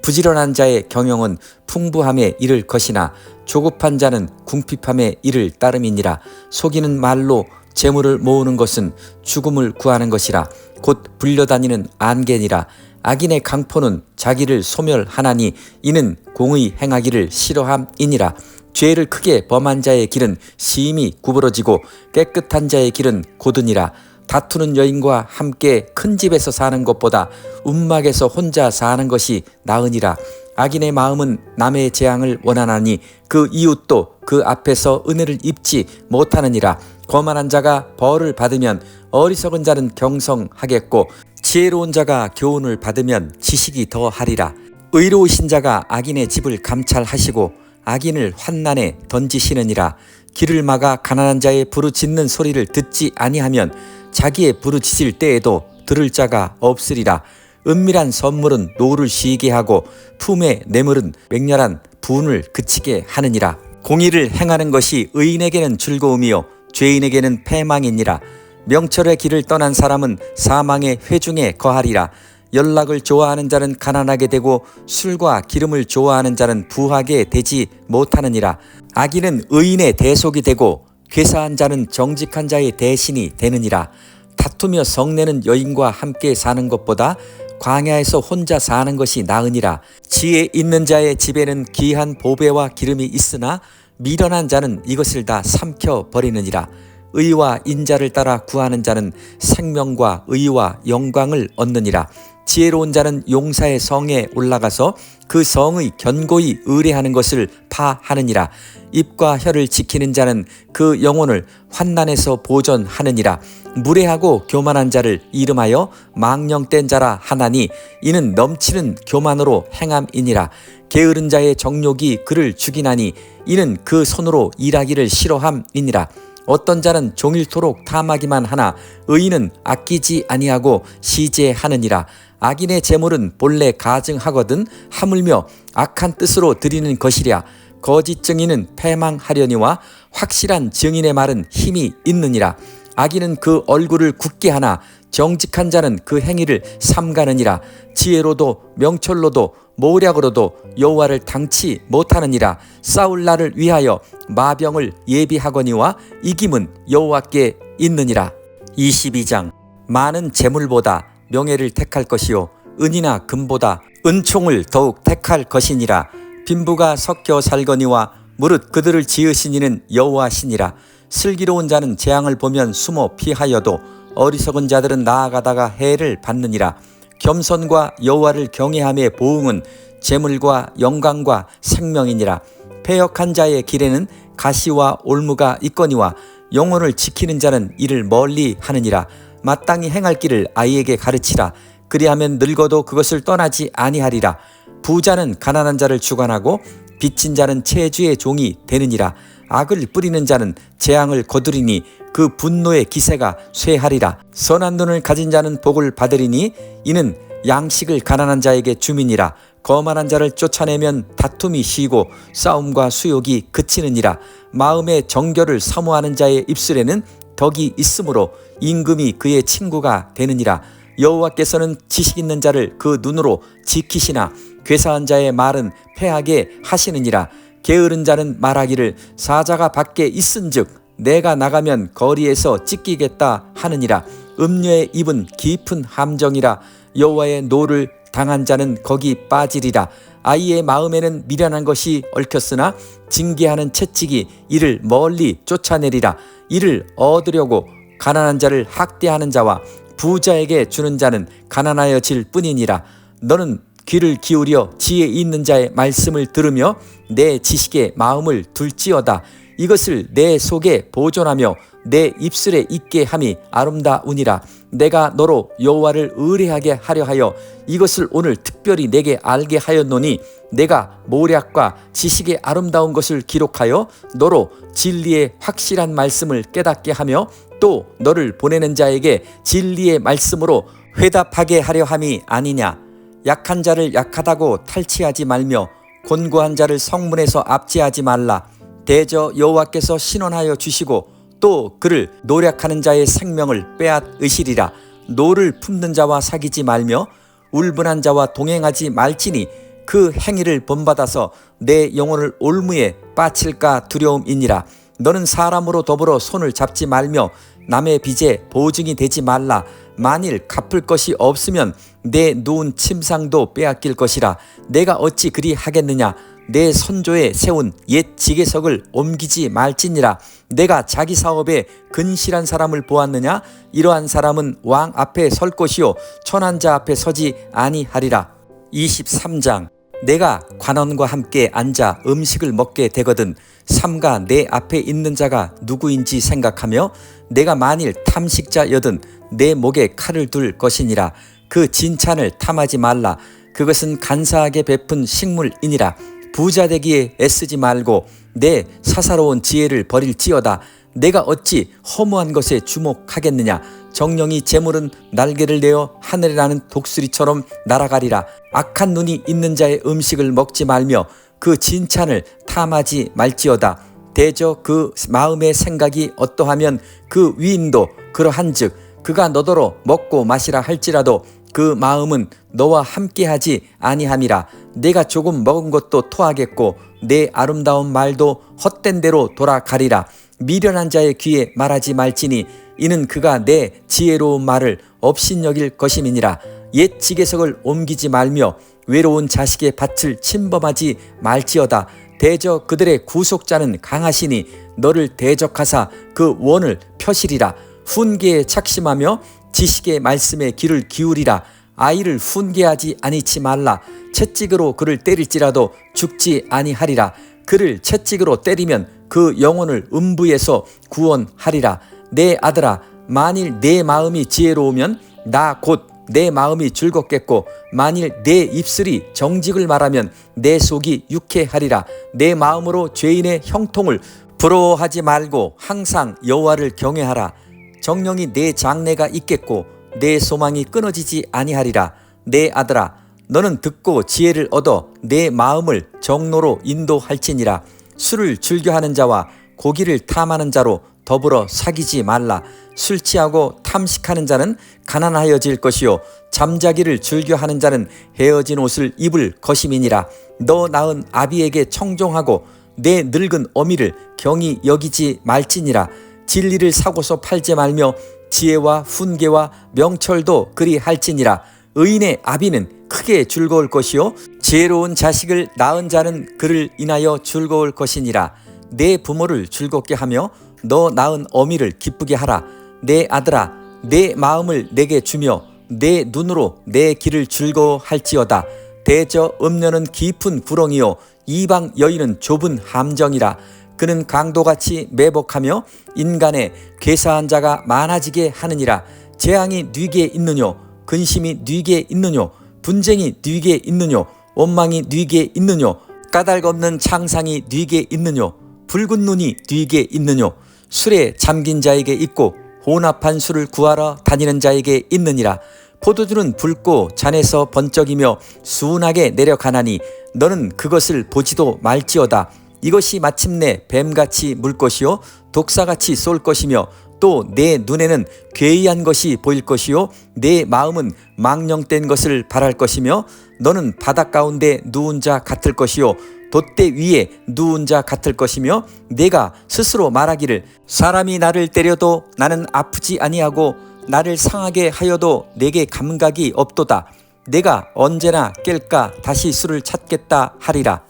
부지런한 자의 경영은 풍부함에 이를 것이나 조급한 자는 궁핍함에 이를 따름이니라. 속이는 말로 재물을 모으는 것은 죽음을 구하는 것이라. 곧 불려다니는 안개니라. 악인의 강포는 자기를 소멸하나니 이는 공의 행하기를 싫어함이니라. 죄를 크게 범한 자의 길은 심히 구부러지고 깨끗한 자의 길은 고드니라. 다투는 여인과 함께 큰 집에서 사는 것보다 움막에서 혼자 사는 것이 나으니라. 악인의 마음은 남의 재앙을 원하나니 그 이웃도 그 앞에서 은혜를 입지 못하느니라. 거만한 자가 벌을 받으면 어리석은 자는 경성하겠고 지혜로운 자가 교훈을 받으면 지식이 더하리라. 의로우신 자가 악인의 집을 감찰하시고 악인을 환난에 던지시느니라. 길을 막아 가난한 자의 부르짖는 소리를 듣지 아니하면 자기의 부르짖을 때에도 들을 자가 없으리라. 은밀한 선물은 노를 쉬게 하고 품의 뇌물은 맹렬한 분을 그치게 하느니라. 공의를 행하는 것이 의인에게는 즐거움이요 죄인에게는 패망이니라. 명철의 길을 떠난 사람은 사망의 회중에 거하리라. 연락을 좋아하는 자는 가난하게 되고 술과 기름을 좋아하는 자는 부하게 되지 못하느니라. 악인은 의인의 대속이 되고 괴사한 자는 정직한 자의 대신이 되느니라. 다투며 성내는 여인과 함께 사는 것보다 광야에서 혼자 사는 것이 나으니라. 지혜 있는 자의 집에는 귀한 보배와 기름이 있으나 미련한 자는 이것을 다 삼켜버리느니라. 의와 인자를 따라 구하는 자는 생명과 의와 영광을 얻느니라. 지혜로운 자는 용사의 성에 올라가서 그 성의 견고히 의뢰하는 것을 파하느니라. 입과 혀를 지키는 자는 그 영혼을 환난에서 보존하느니라. 무례하고 교만한 자를 이름하여 망령된 자라 하나니 이는 넘치는 교만으로 행함이니라. 게으른 자의 정욕이 그를 죽이나니 이는 그 손으로 일하기를 싫어함이니라. 어떤 자는 종일토록 탐하기만 하나 의인은 아끼지 아니하고 시제하느니라. 악인의 재물은 본래 가증하거든 하물며 악한 뜻으로 드리는 것이랴. 거짓 증인은 패망하려니와 확실한 증인의 말은 힘이 있느니라. 악인은 그 얼굴을 굳게 하나 정직한 자는 그 행위를 삼가느니라. 지혜로도 명철로도 모략으로도 여호와를 당치 못하느니라. 싸울 날을 위하여 마병을 예비하거니와 이김은 여호와께 있느니라. 22장. 많은 재물보다 명예를 택할 것이요 은이나 금보다 은총을 더욱 택할 것이니라. 빈부가 섞여 살거니와 무릇 그들을 지으신 이는 여호와시니라. 슬기로운 자는 재앙을 보면 숨어 피하여도 어리석은 자들은 나아가다가 해를 받느니라. 겸손과 여호와를 경외함의 보응은 재물과 영광과 생명이니라. 패역한 자의 길에는 가시와 올무가 있거니와 영혼을 지키는 자는 이를 멀리 하느니라. 마땅히 행할 길을 아이에게 가르치라. 그리하면 늙어도 그것을 떠나지 아니하리라. 부자는 가난한 자를 주관하고 빚진 자는 체주의 종이 되느니라. 악을 뿌리는 자는 재앙을 거두리니 그 분노의 기세가 쇠하리라. 선한 눈을 가진 자는 복을 받으리니 이는 양식을 가난한 자에게 주민이라. 거만한 자를 쫓아내면 다툼이 쉬고 싸움과 수욕이 그치느니라. 마음의 정결을 사모하는 자의 입술에는 덕이 있으므로 임금이 그의 친구가 되느니라. 여호와께서는 지식 있는 자를 그 눈으로 지키시나 괴사한 자의 말은 패하게 하시느니라. 게으른 자는 말하기를 사자가 밖에 있은즉 내가 나가면 거리에서 찢기겠다 하느니라. 음녀의 입은 깊은 함정이라. 여호와의 노를 당한 자는 거기 빠지리라. 아이의 마음에는 미련한 것이 얽혔으나 징계하는 채찍이 이를 멀리 쫓아내리라. 이를 얻으려고 가난한 자를 학대하는 자와 부자에게 주는 자는 가난하여질 뿐이니라. 너는 귀를 기울여 지혜 있는 자의 말씀을 들으며 내 지식에 마음을 둘지어다. 이것을 내 속에 보존하며 내 입술에 있게 함이 아름다우니라. 내가 너로 여호와를 의뢰하게 하려 하여 이것을 오늘 특별히 내게 알게 하였노니 내가 모략과 지식의 아름다운 것을 기록하여 너로 진리의 확실한 말씀을 깨닫게 하며 또 너를 보내는 자에게 진리의 말씀으로 회답하게 하려 함이 아니냐. 약한 자를 약하다고 탈취하지 말며 곤고한 자를 성문에서 압제하지 말라. 대저 여호와께서 신원하여 주시고 또 그를 노략하는 자의 생명을 빼앗으시리라. 노를 품는 자와 사귀지 말며 울분한 자와 동행하지 말지니 그 행위를 본받아서 내 영혼을 올무에 빠칠까 두려움이니라. 너는 사람으로 더불어 손을 잡지 말며 남의 빚에 보증이 되지 말라. 만일 갚을 것이 없으면 내 누운 침상도 빼앗길 것이라. 내가 어찌 그리 하겠느냐. 내 선조에 세운 옛 지계석을 옮기지 말지니라. 내가 자기 사업에 근실한 사람을 보았느냐. 이러한 사람은 왕 앞에 설 것이요 천한 자 앞에 서지 아니하리라. 23장. 내가 관원과 함께 앉아 음식을 먹게 되거든 삼가 내 앞에 있는 자가 누구인지 생각하며 내가 만일 탐식자여든 내 목에 칼을 둘 것이니라. 그 진찬을 탐하지 말라. 그것은 간사하게 베푼 식물이니라. 부자 되기에 애쓰지 말고 내 사사로운 지혜를 버릴지어다. 내가 어찌 허무한 것에 주목하겠느냐. 정령이 재물은 날개를 내어 하늘에 나는 독수리처럼 날아가리라. 악한 눈이 있는 자의 음식을 먹지 말며 그 진찬을 탐하지 말지어다. 대저 그 마음의 생각이 어떠하면 그 위인도 그러한즉 그가 너더러 먹고 마시라 할지라도 그 마음은 너와 함께하지 아니함이라. 내가 조금 먹은 것도 토하겠고 내 아름다운 말도 헛된 대로 돌아가리라. 미련한 자의 귀에 말하지 말지니 이는 그가 내 지혜로운 말을 업신여길 것임이니라. 옛 지계석을 옮기지 말며 외로운 자식의 밭을 침범하지 말지어다. 대저 그들의 구속자는 강하시니 너를 대적하사 그 원을 펴시리라. 훈계에 착심하며 지식의 말씀에 귀를 기울이라. 아이를 훈계하지 아니치 말라. 채찍으로 그를 때릴지라도 죽지 아니하리라. 그를 채찍으로 때리면 그 영혼을 음부에서 구원하리라. 내 아들아, 만일 내 마음이 지혜로우면 나 곧 내 마음이 즐겁겠고 만일 내 입술이 정직을 말하면 내 속이 유쾌하리라. 내 마음으로 죄인의 형통을 부러워하지 말고 항상 여호와를 경외하라. 정령이 내 장래가 있겠고 내 소망이 끊어지지 아니하리라. 내 아들아, 너는 듣고 지혜를 얻어 내 마음을 정로로 인도할지니라. 술을 즐겨하는 자와 고기를 탐하는 자로 더불어 사귀지 말라. 술 취하고 탐식하는 자는 가난하여질 것이요 잠자기를 즐겨하는 자는 헤어진 옷을 입을 것임이니라. 너 낳은 아비에게 청종하고 내 늙은 어미를 경히 여기지 말지니라. 진리를 사고서 팔지 말며 지혜와 훈계와 명철도 그리 할지니라. 의인의 아비는 크게 즐거울 것이요 지혜로운 자식을 낳은 자는 그를 인하여 즐거울 것이니라. 내 부모를 즐겁게 하며 너 낳은 어미를 기쁘게 하라. 내 아들아, 내 마음을 내게 주며 내 눈으로 내 길을 즐거워할지어다. 대저 음녀는 깊은 구렁이요 이방 여인은 좁은 함정이라. 그는 강도같이 매복하며 인간의 괴사한 자가 많아지게 하느니라. 재앙이 뉘게 있느뇨 근심이 뉘게 있느뇨 분쟁이 뉘게 있느뇨 원망이 뉘게 있느뇨 까닭없는 창상이 뉘게 있느뇨 붉은 눈이 뉘게 있느뇨 술에 잠긴 자에게 있고 혼합한 술을 구하러 다니는 자에게 있느니라. 포도주는 붉고 잔에서 번쩍이며 순하게 내려가나니 너는 그것을 보지도 말지어다. 이것이 마침내 뱀같이 물 것이요 독사같이 쏠 것이며 또 내 눈에는 괴이한 것이 보일 것이요 내 마음은 망령된 것을 바랄 것이며 너는 바닷 가운데 누운 자 같을 것이요 돛대 위에 누운 자 같을 것이며 내가 스스로 말하기를 사람이 나를 때려도 나는 아프지 아니하고 나를 상하게 하여도 내게 감각이 없도다. 내가 언제나 깰까 다시 수를 찾겠다 하리라.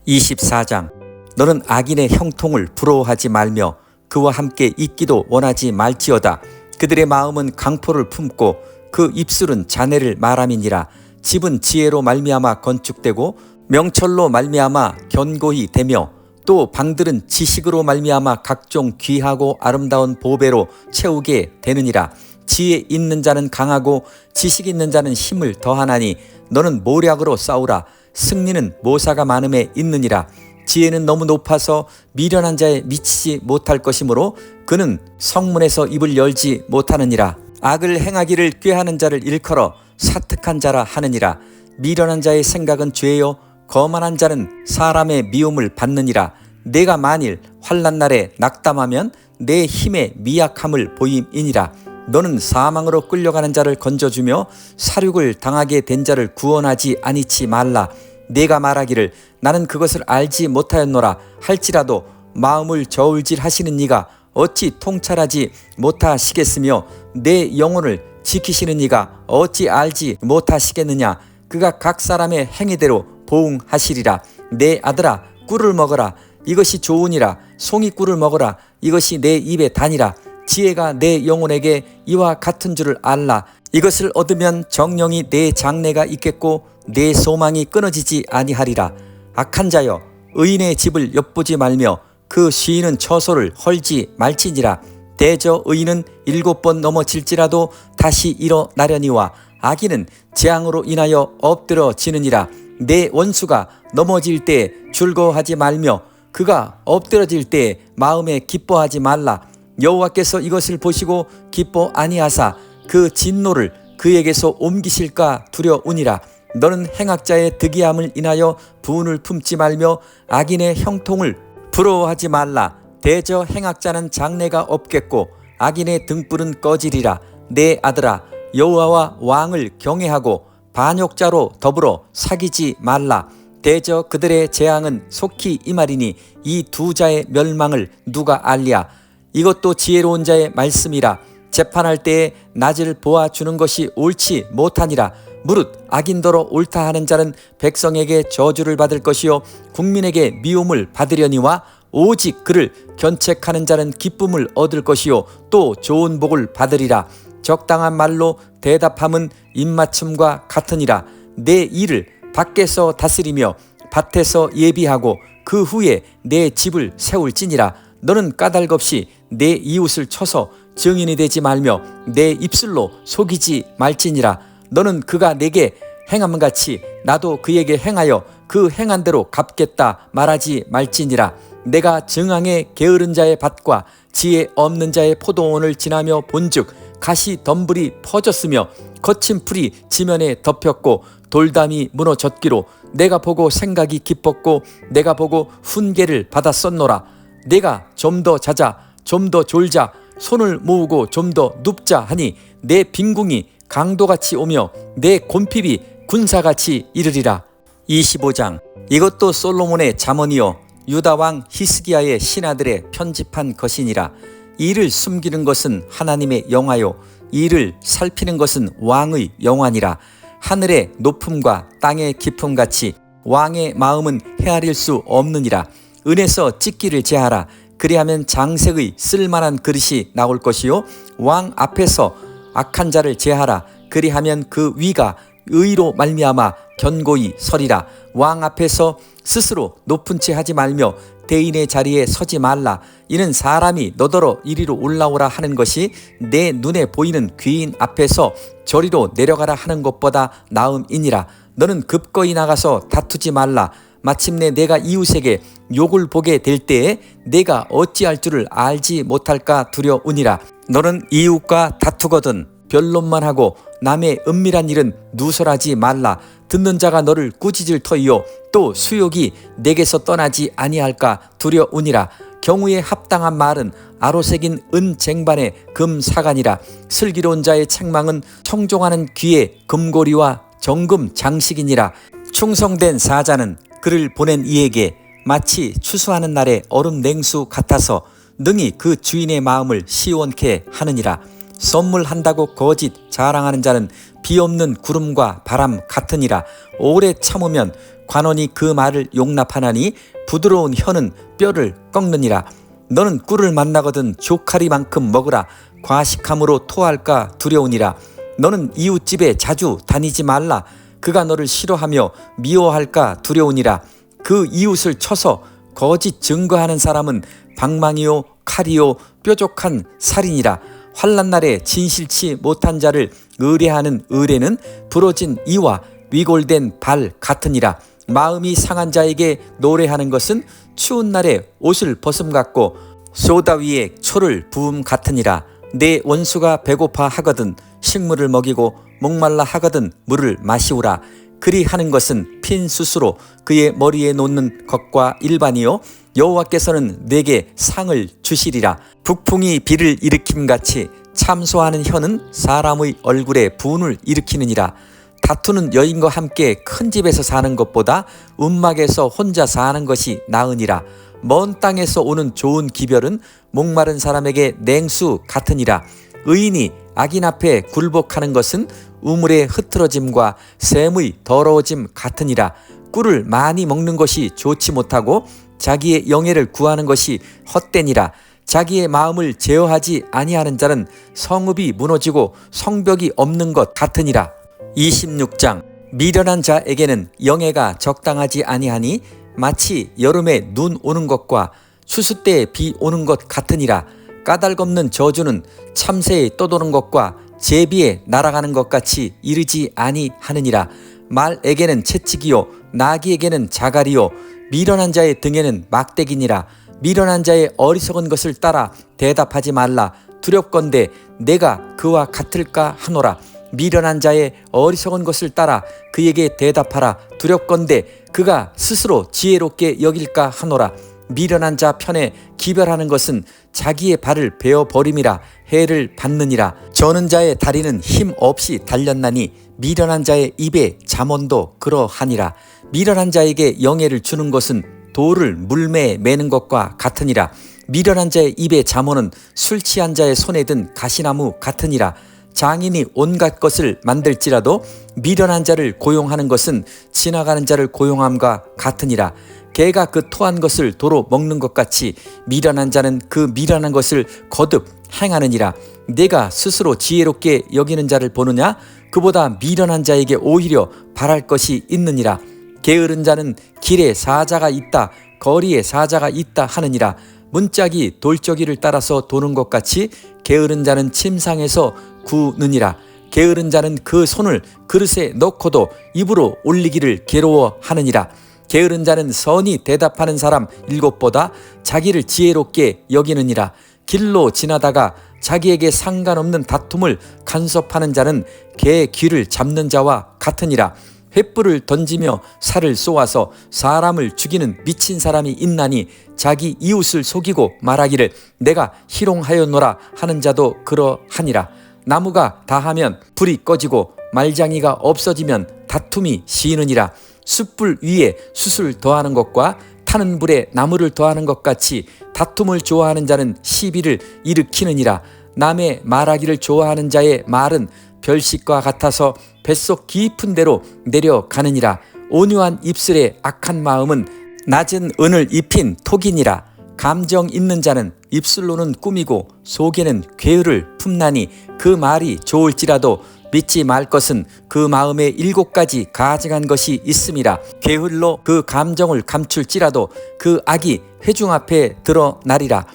24장. 너는 악인의 형통을 부러워하지 말며 그와 함께 있기도 원하지 말지어다. 그들의 마음은 강포를 품고 그 입술은 잔해를 말함이니라. 집은 지혜로 말미암아 건축되고 명철로 말미암아 견고히 되며 또 방들은 지식으로 말미암아 각종 귀하고 아름다운 보배로 채우게 되느니라. 지혜 있는 자는 강하고 지식 있는 자는 힘을 더하나니 너는 모략으로 싸우라. 승리는 모사가 많음에 있느니라. 지혜는 너무 높아서 미련한 자에 미치지 못할 것이므로 그는 성문에서 입을 열지 못하느니라. 악을 행하기를 꾀하는 자를 일컬어 사특한 자라 하느니라. 미련한 자의 생각은 죄요 거만한 자는 사람의 미움을 받느니라. 내가 만일 환난 날에 낙담하면 내 힘의 미약함을 보임이니라. 너는 사망으로 끌려가는 자를 건져주며 사륙을 당하게 된 자를 구원하지 아니치 말라. 내가 말하기를 나는 그것을 알지 못하였노라 할지라도 마음을 저울질 하시는 이가 어찌 통찰하지 못하시겠으며 내 영혼을 지키시는 이가 어찌 알지 못하시겠느냐. 그가 각 사람의 행위대로 보응하시리라. 내 아들아 꿀을 먹어라. 이것이 좋으니라. 송이 꿀을 먹어라. 이것이 내 입에 다니라. 지혜가 내 영혼에게 이와 같은 줄을 알라. 이것을 얻으면 정령이 내 장래가 있겠고 내 소망이 끊어지지 아니하리라. 악한 자여 의인의 집을 엿보지 말며 그 시인은 처소를 헐지 말지니라. 대저 의인은 7번 넘어질지라도 다시 일어나려니와 악인은 재앙으로 인하여 엎드러지느니라. 내 원수가 넘어질 때 즐거워하지 말며 그가 엎드러질 때 마음에 기뻐하지 말라. 여호와께서 이것을 보시고 기뻐 아니하사 그 진노를 그에게서 옮기실까 두려우니라. 너는 행악자의 득이함을 인하여 분을 품지 말며 악인의 형통을 부러워하지 말라. 대저 행악자는 장래가 없겠고 악인의 등불은 꺼지리라. 내 아들아 여호와와 왕을 경외하고 반역자로 더불어 사귀지 말라. 대저 그들의 재앙은 속히 임하리니 이 두 자의 멸망을 누가 알랴. 이것도 지혜로운 자의 말씀이라. 재판할 때에 낯을 보아주는 것이 옳지 못하니라. 무릇 악인더러 옳다 하는 자는 백성에게 저주를 받을 것이요 국민에게 미움을 받으려니와 오직 그를 견책하는 자는 기쁨을 얻을 것이요 또 좋은 복을 받으리라. 적당한 말로 대답함은 입맞춤과 같으니라. 내 일을 밖에서 다스리며 밭에서 예비하고 그 후에 내 집을 세울지니라. 너는 까닭없이 내 이웃을 쳐서 증인이 되지 말며 내 입술로 속이지 말지니라. 너는 그가 내게 행함 같이 나도 그에게 행하여 그 행한 대로 갚겠다 말하지 말지니라. 내가 정황에 게으른 자의 밭과 지혜 없는 자의 포도원을 지나며 본즉 가시 덤불이 퍼졌으며 거친 풀이 지면에 덮였고 돌담이 무너졌기로 내가 보고 생각이 깊었고 내가 보고 훈계를 받았었노라. 내가 좀 더 자자 좀 더 졸자 손을 모으고 좀 더 눕자 하니 내 빈궁이 강도같이 오며 내 곤핍이 군사같이 이르리라. 25장. 이것도 솔로몬의 잠언이요 유다 왕 히스기야의 신하들의 편집한 것이니라. 이를 숨기는 것은 하나님의 영화요 이를 살피는 것은 왕의 영화니라. 하늘의 높음과 땅의 깊음 같이 왕의 마음은 헤아릴 수 없느니라. 은에서 찢기를 제하라. 그리하면 장색의 쓸만한 그릇이 나올 것이요 왕 앞에서 악한 자를 제하라. 그리하면 그 위가 의로 말미암아 견고히 서리라. 왕 앞에서 스스로 높은 채 하지 말며 대인의 자리에 서지 말라. 이는 사람이 너더러 이리로 올라오라 하는 것이 내 눈에 보이는 귀인 앞에서 저리로 내려가라 하는 것보다 나음이니라. 너는 급거이 나가서 다투지 말라. 마침내 내가 이웃에게 욕을 보게 될 때에 내가 어찌할 줄을 알지 못할까 두려우니라. 너는 이웃과 다투거든 변론만 하고 남의 은밀한 일은 누설하지 말라. 듣는 자가 너를 꾸짖을 터이요 또 수욕이 내게서 떠나지 아니할까 두려우니라. 경우에 합당한 말은 아로새긴 은 쟁반에 금 사간이라. 슬기로운 자의 책망은 청종하는 귀에 금고리와 정금 장식이니라. 충성된 사자는 그를 보낸 이에게 마치 추수하는 날의 얼음 냉수 같아서 능히 그 주인의 마음을 시원케 하느니라. 선물한다고 거짓 자랑하는 자는 비 없는 구름과 바람 같으니라. 오래 참으면 관원이 그 말을 용납하나니 부드러운 혀는 뼈를 꺾느니라. 너는 꿀을 만나거든 조카리만큼 먹으라. 과식함으로 토할까 두려우니라. 너는 이웃집에 자주 다니지 말라. 그가 너를 싫어하며 미워할까 두려우니라. 그 이웃을 쳐서 거짓 증거하는 사람은 방망이요 칼이요 뾰족한 살이니라. 환난 날에 진실치 못한 자를 의뢰하는 의뢰는 부러진 이와 위골된 발 같으니라. 마음이 상한 자에게 노래하는 것은 추운 날에 옷을 벗음 같고 소다 위에 초를 부음 같으니라. 내 원수가 배고파 하거든 식물을 먹이고 목말라 하거든 물을 마시우라. 그리 하는 것은 핀 숯으로 그의 머리에 놓는 것과 일반이요 여호와께서는 내게 상을 주시리라. 북풍이 비를 일으킴같이 참소하는 혀는 사람의 얼굴에 분을 일으키느니라. 다투는 여인과 함께 큰 집에서 사는 것보다 움막에서 혼자 사는 것이 나으니라. 먼 땅에서 오는 좋은 기별은 목마른 사람에게 냉수 같으니라. 의인이 악인 앞에 굴복하는 것은 우물의 흐트러짐과 샘의 더러워짐 같으니라. 꿀을 많이 먹는 것이 좋지 못하고 자기의 영예를 구하는 것이 헛되니라. 자기의 마음을 제어하지 아니하는 자는 성읍이 무너지고 성벽이 없는 것 같으니라. 26장. 미련한 자에게는 영예가 적당하지 아니하니 마치 여름에 눈 오는 것과 추수 때에 비 오는 것 같으니라. 까닭없는 저주는 참새에 떠도는 것과 제비에 날아가는 것 같이 이르지 아니하느니라. 말에게는 채찍이요 나귀에게는 자갈이요 미련한 자의 등에는 막대기니라. 미련한 자의 어리석은 것을 따라 대답하지 말라. 두렵건대 내가 그와 같을까 하노라. 미련한 자의 어리석은 것을 따라 그에게 대답하라. 두렵건대 그가 스스로 지혜롭게 여길까 하노라. 미련한 자 편에 기별하는 것은 자기의 발을 베어버림이라. 해를 받느니라. 저는 자의 다리는 힘 없이 달렸나니 미련한 자의 입에 잠언도 그러하니라. 미련한 자에게 영예를 주는 것은 돌을 물매에 매는 것과 같으니라. 미련한 자의 입에 잠언은 술 취한 자의 손에 든 가시나무 같으니라. 장인이 온갖 것을 만들지라도 미련한 자를 고용하는 것은 지나가는 자를 고용함과 같으니라. 개가 그 토한 것을 도로 먹는 것 같이 미련한 자는 그 미련한 것을 거듭 행하느니라. 내가 스스로 지혜롭게 여기는 자를 보느냐? 그보다 미련한 자에게 오히려 바랄 것이 있느니라. 게으른 자는 길에 사자가 있다 거리에 사자가 있다 하느니라. 문짝이 돌저기를 따라서 도는 것 같이 게으른 자는 침상에서 구느니라. 게으른 자는 그 손을 그릇에 넣고도 입으로 올리기를 괴로워하느니라. 게으른 자는 선히 대답하는 사람 7보다 자기를 지혜롭게 여기느니라. 길로 지나다가 자기에게 상관없는 다툼을 간섭하는 자는 개 귀를 잡는 자와 같으니라. 횃불을 던지며 살을 쏘아서 사람을 죽이는 미친 사람이 있나니 자기 이웃을 속이고 말하기를 내가 희롱하였노라 하는 자도 그러하니라. 나무가 다하면 불이 꺼지고 말장이가 없어지면 다툼이 시느니라. 숯불 위에 숯을 더하는 것과 타는 불에 나무를 더하는 것 같이 다툼을 좋아하는 자는 시비를 일으키느니라. 남의 말하기를 좋아하는 자의 말은 별식과 같아서 뱃속 깊은 데로 내려가느니라. 온유한 입술에 악한 마음은 낮은 은을 입힌 톡이니라. 감정 있는 자는 입술로는 꾸미고 속에는 괴를 품나니 그 말이 좋을지라도 믿지 말 것은 그 마음에 7가지 가증한 것이 있음이라. 게을로 그 감정을 감출지라도 그 악이 회중 앞에 드러나리라.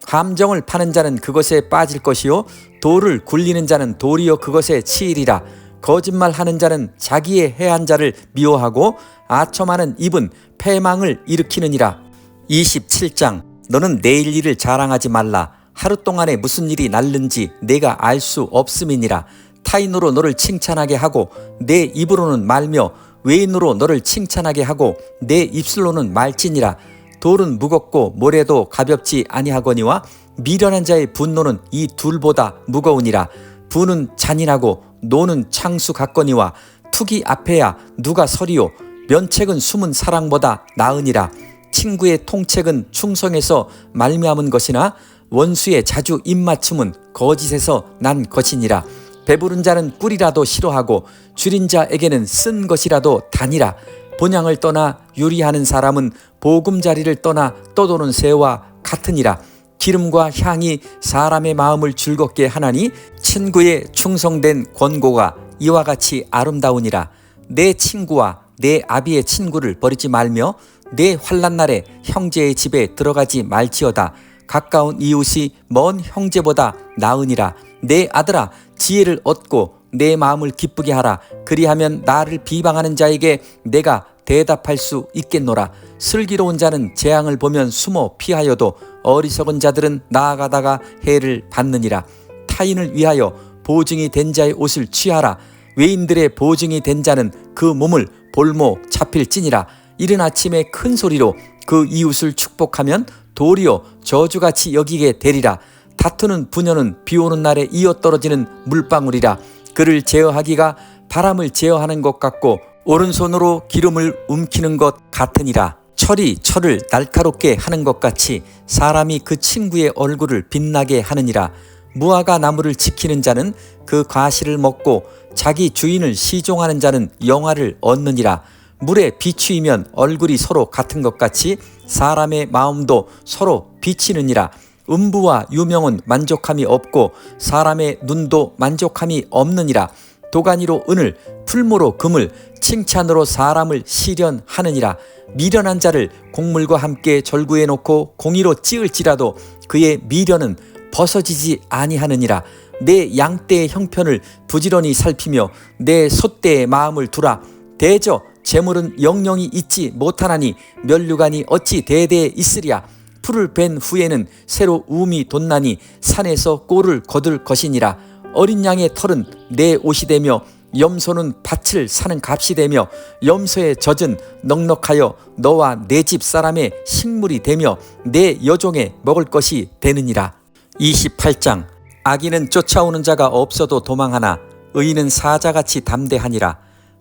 감정을 파는 자는 그것에 빠질 것이요 돌을 굴리는 자는 도리어 그것에 치이리라. 거짓말하는 자는 자기의 해한 자를 미워하고 아첨하는 입은 패망을 일으키느니라. 27장. 너는 내일 일을 자랑하지 말라. 하루 동안에 무슨 일이 날는지 내가 알 수 없음이니라. 타인으로 너를 칭찬하게 하고 내 입으로는 말며 외인으로 너를 칭찬하게 하고 내 입술로는 말지니라. 돌은 무겁고 모래도 가볍지 아니하거니와 미련한 자의 분노는 이 둘보다 무거우니라. 부는 잔인하고 노는 창수 같거니와 투기 앞에야 누가 서리요. 면책은 숨은 사랑보다 나으니라. 친구의 통책은 충성에서 말미암은 것이나 원수의 자주 입맞춤은 거짓에서 난 것이니라. 배부른 자는 꿀이라도 싫어하고 줄인 자에게는 쓴 것이라도 다니라. 본향을 떠나 유리하는 사람은 보금자리를 떠나 떠도는 새와 같으니라. 기름과 향이 사람의 마음을 즐겁게 하나니 친구의 충성된 권고가 이와 같이 아름다우니라. 내 친구와 내 아비의 친구를 버리지 말며 내 환난 날에 형제의 집에 들어가지 말지어다. 가까운 이웃이 먼 형제보다 나으니라. 내 아들아, 지혜를 얻고 내 마음을 기쁘게 하라. 그리하면 나를 비방하는 자에게 내가 대답할 수 있겠노라. 슬기로운 자는 재앙을 보면 숨어 피하여도 어리석은 자들은 나아가다가 해를 받느니라. 타인을 위하여 보증이 된 자의 옷을 취하라. 외인들의 보증이 된 자는 그 몸을 볼모 잡힐지니라. 이른 아침에 큰 소리로 그 이웃을 축복하면 도리어 저주같이 여기게 되리라. 다투는 부녀는 비오는 날에 이어떨어지는 물방울이라. 그를 제어하기가 바람을 제어하는 것 같고 오른손으로 기름을 움키는 것 같으니라. 철이 철을 날카롭게 하는 것 같이 사람이 그 친구의 얼굴을 빛나게 하느니라. 무화과 나무를 지키는 자는 그 과실을 먹고 자기 주인을 시종하는 자는 영화를 얻느니라. 물에 비추이면 얼굴이 서로 같은 것 같이 사람의 마음도 서로 비치느니라. 음부와 유명은 만족함이 없고 사람의 눈도 만족함이 없느니라. 도가니로 은을 풀무로 금을 칭찬으로 사람을 시련하느니라. 미련한 자를 곡물과 함께 절구해 놓고 공의로 찌을지라도 그의 미련은 벗어지지 아니하느니라. 내 양떼의 형편을 부지런히 살피며 내 소떼의 마음을 두라. 대저 재물은 영영이 있지 못하나니 면류관이 어찌 대대에 있으랴. 풀을 벤 후에는 새로 우음이 돋나니 산에서 꼴을 거둘 것이니라. 어린 양의 털은 내 옷이 되며 염소는 밭을 사는 값이 되며 염소의 젖은 넉넉하여 너와 내 집 사람의 식물이 되며 내 여종의 먹을 것이 되느니라. 28장. 악인은 쫓아오는 자가 없어도 도망하나 의인은 사자같이 담대하니라.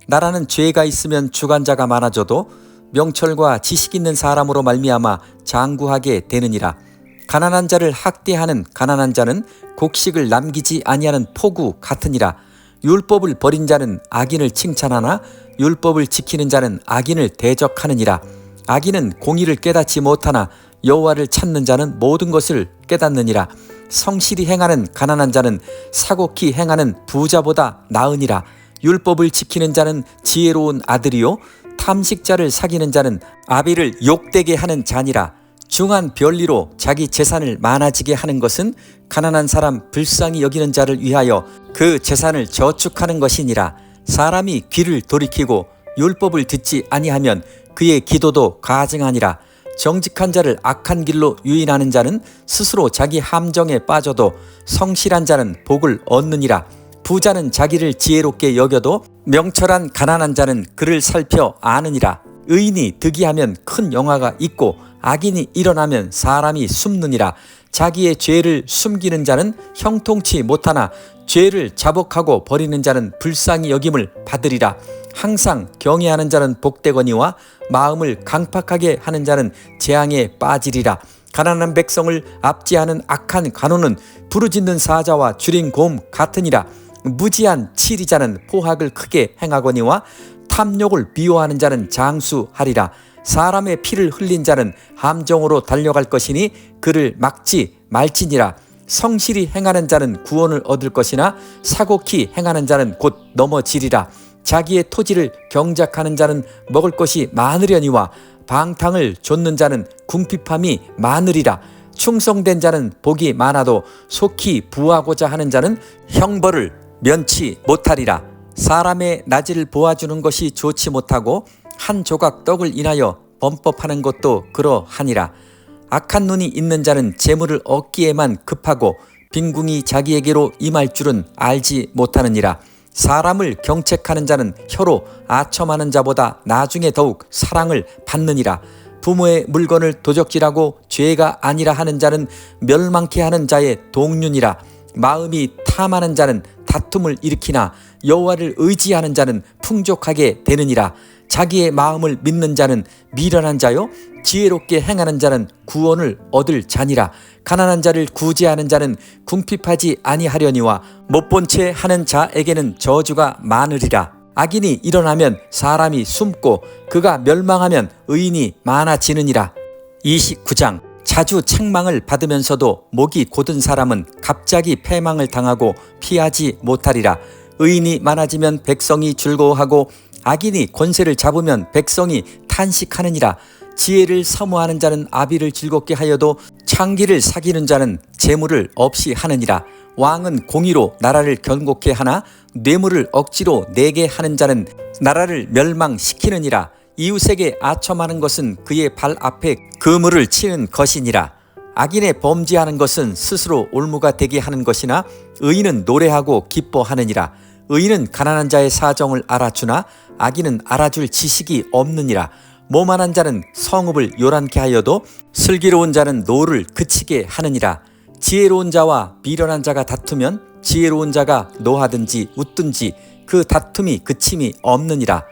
나라는 죄가 있으면 주관자가 많아져도 명철과 지식 있는 사람으로 말미암아 장구하게 되느니라. 가난한 자를 학대하는 가난한 자는 곡식을 남기지 아니하는 포구 같으니라. 율법을 버린 자는 악인을 칭찬하나 율법을 지키는 자는 악인을 대적하느니라. 악인은 공의를 깨닫지 못하나 여호와를 찾는 자는 모든 것을 깨닫느니라. 성실히 행하는 가난한 자는 사곡히 행하는 부자보다 나으니라. 율법을 지키는 자는 지혜로운 아들이요 탐식자를 사귀는 자는 아비를 욕되게 하는 자니라. 중한 별리로 자기 재산을 많아지게 하는 것은 가난한 사람 불쌍히 여기는 자를 위하여 그 재산을 저축하는 것이니라. 사람이 귀를 돌이키고 율법을 듣지 아니하면 그의 기도도 가증하니라. 정직한 자를 악한 길로 유인하는 자는 스스로 자기 함정에 빠져도 성실한 자는 복을 얻느니라. 부자는 자기를 지혜롭게 여겨도 명철한 가난한 자는 그를 살펴 아느니라. 의인이 득이하면 큰 영화가 있고 악인이 일어나면 사람이 숨느니라. 자기의 죄를 숨기는 자는 형통치 못하나 죄를 자복하고 버리는 자는 불쌍히 여김을 받으리라. 항상 경외하는 자는 복되거니와 마음을 강팍하게 하는 자는 재앙에 빠지리라. 가난한 백성을 압제하는 악한 간호는 부르짖는 사자와 줄인 곰 같으니라. 무지한 치리자는 포학을 크게 행하거니와 탐욕을 비호하는 자는 장수하리라. 사람의 피를 흘린 자는 함정으로 달려갈 것이니 그를 막지 말지니라. 성실히 행하는 자는 구원을 얻을 것이나 사곡히 행하는 자는 곧 넘어지리라. 자기의 토지를 경작하는 자는 먹을 것이 많으려니와 방탕을 좇는 자는 궁핍함이 많으리라. 충성된 자는 복이 많아도 속히 부하고자 하는 자는 형벌을 면치 못하리라. 사람의 나지를 보아주는 것이 좋지 못하고 한 조각 떡을 인하여 범법하는 것도 그러하니라. 악한 눈이 있는 자는 재물을 얻기에만 급하고 빈궁이 자기에게로 임할 줄은 알지 못하느니라. 사람을 경책하는 자는 혀로 아첨하는 자보다 나중에 더욱 사랑을 받느니라. 부모의 물건을 도적질하고 죄가 아니라 하는 자는 멸망케 하는 자의 동륜이라. 마음이 탐하는 자는 다툼을 일으키나 여호와를 의지하는 자는 풍족하게 되느니라. 자기의 마음을 믿는 자는 미련한 자요 지혜롭게 행하는 자는 구원을 얻을 자니라. 가난한 자를 구제하는 자는 궁핍하지 아니하려니와 못본 채 하는 자에게는 저주가 많으리라. 악인이 일어나면 사람이 숨고 그가 멸망하면 의인이 많아지느니라. 29장. 자주 책망을 받으면서도 목이 곧은 사람은 갑자기 패망을 당하고 피하지 못하리라. 의인이 많아지면 백성이 즐거워하고 악인이 권세를 잡으면 백성이 탄식하느니라. 지혜를 사모하는 자는 아비를 즐겁게 하여도 창기를 사귀는 자는 재물을 없이 하느니라. 왕은 공의로 나라를 견고케 하나 뇌물을 억지로 내게 하는 자는 나라를 멸망시키느니라. 이웃에게 아첨하는 것은 그의 발 앞에 그물을 치는 것이니라. 악인의 범죄하는 것은 스스로 올무가 되게 하는 것이나 의인은 노래하고 기뻐하느니라. 의인은 가난한 자의 사정을 알아주나 악인은 알아줄 지식이 없느니라. 모만한 자는 성읍을 요란케 하여도 슬기로운 자는 노를 그치게 하느니라. 지혜로운 자와 미련한 자가 다투면 지혜로운 자가 노하든지 웃든지 그 다툼이 그침이 없느니라.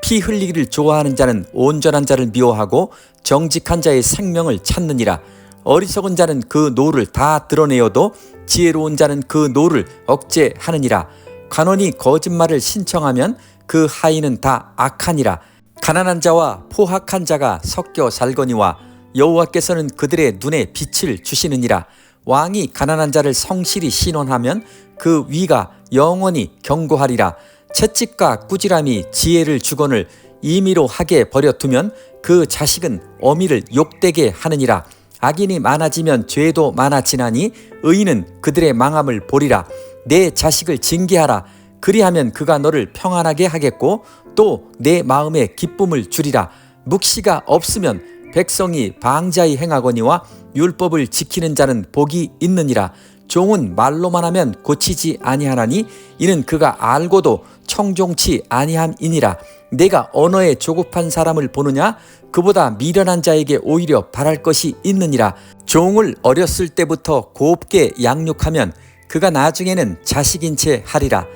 피 흘리기를 좋아하는 자는 온전한 자를 미워하고 정직한 자의 생명을 찾느니라. 어리석은 자는 그 노를 다 드러내어도 지혜로운 자는 그 노를 억제하느니라. 관원이 거짓말을 신청하면 그 하인은 다 악하니라. 가난한 자와 포학한 자가 섞여 살거니와 여호와께서는 그들의 눈에 빛을 주시느니라. 왕이 가난한 자를 성실히 신원하면 그 위가 영원히 견고하리라. 채찍과 꾸지람이 지혜를 주거늘 임의로 하게 버려두면 그 자식은 어미를 욕되게 하느니라. 악인이 많아지면 죄도 많아지나니 의인은 그들의 망함을 보리라. 내 자식을 징계하라. 그리하면 그가 너를 평안하게 하겠고 또 내 마음에 기쁨을 주리라. 묵시가 없으면 백성이 방자히 행하거니와 율법을 지키는 자는 복이 있느니라. 종은 말로만 하면 고치지 아니하나니 이는 그가 알고도 청종치 아니함이니라. 내가 언어에 조급한 사람을 보느냐? 그보다 미련한 자에게 오히려 바랄 것이 있느니라. 종을 어렸을 때부터 곱게 양육하면 그가 나중에는 자식인 채 하리라.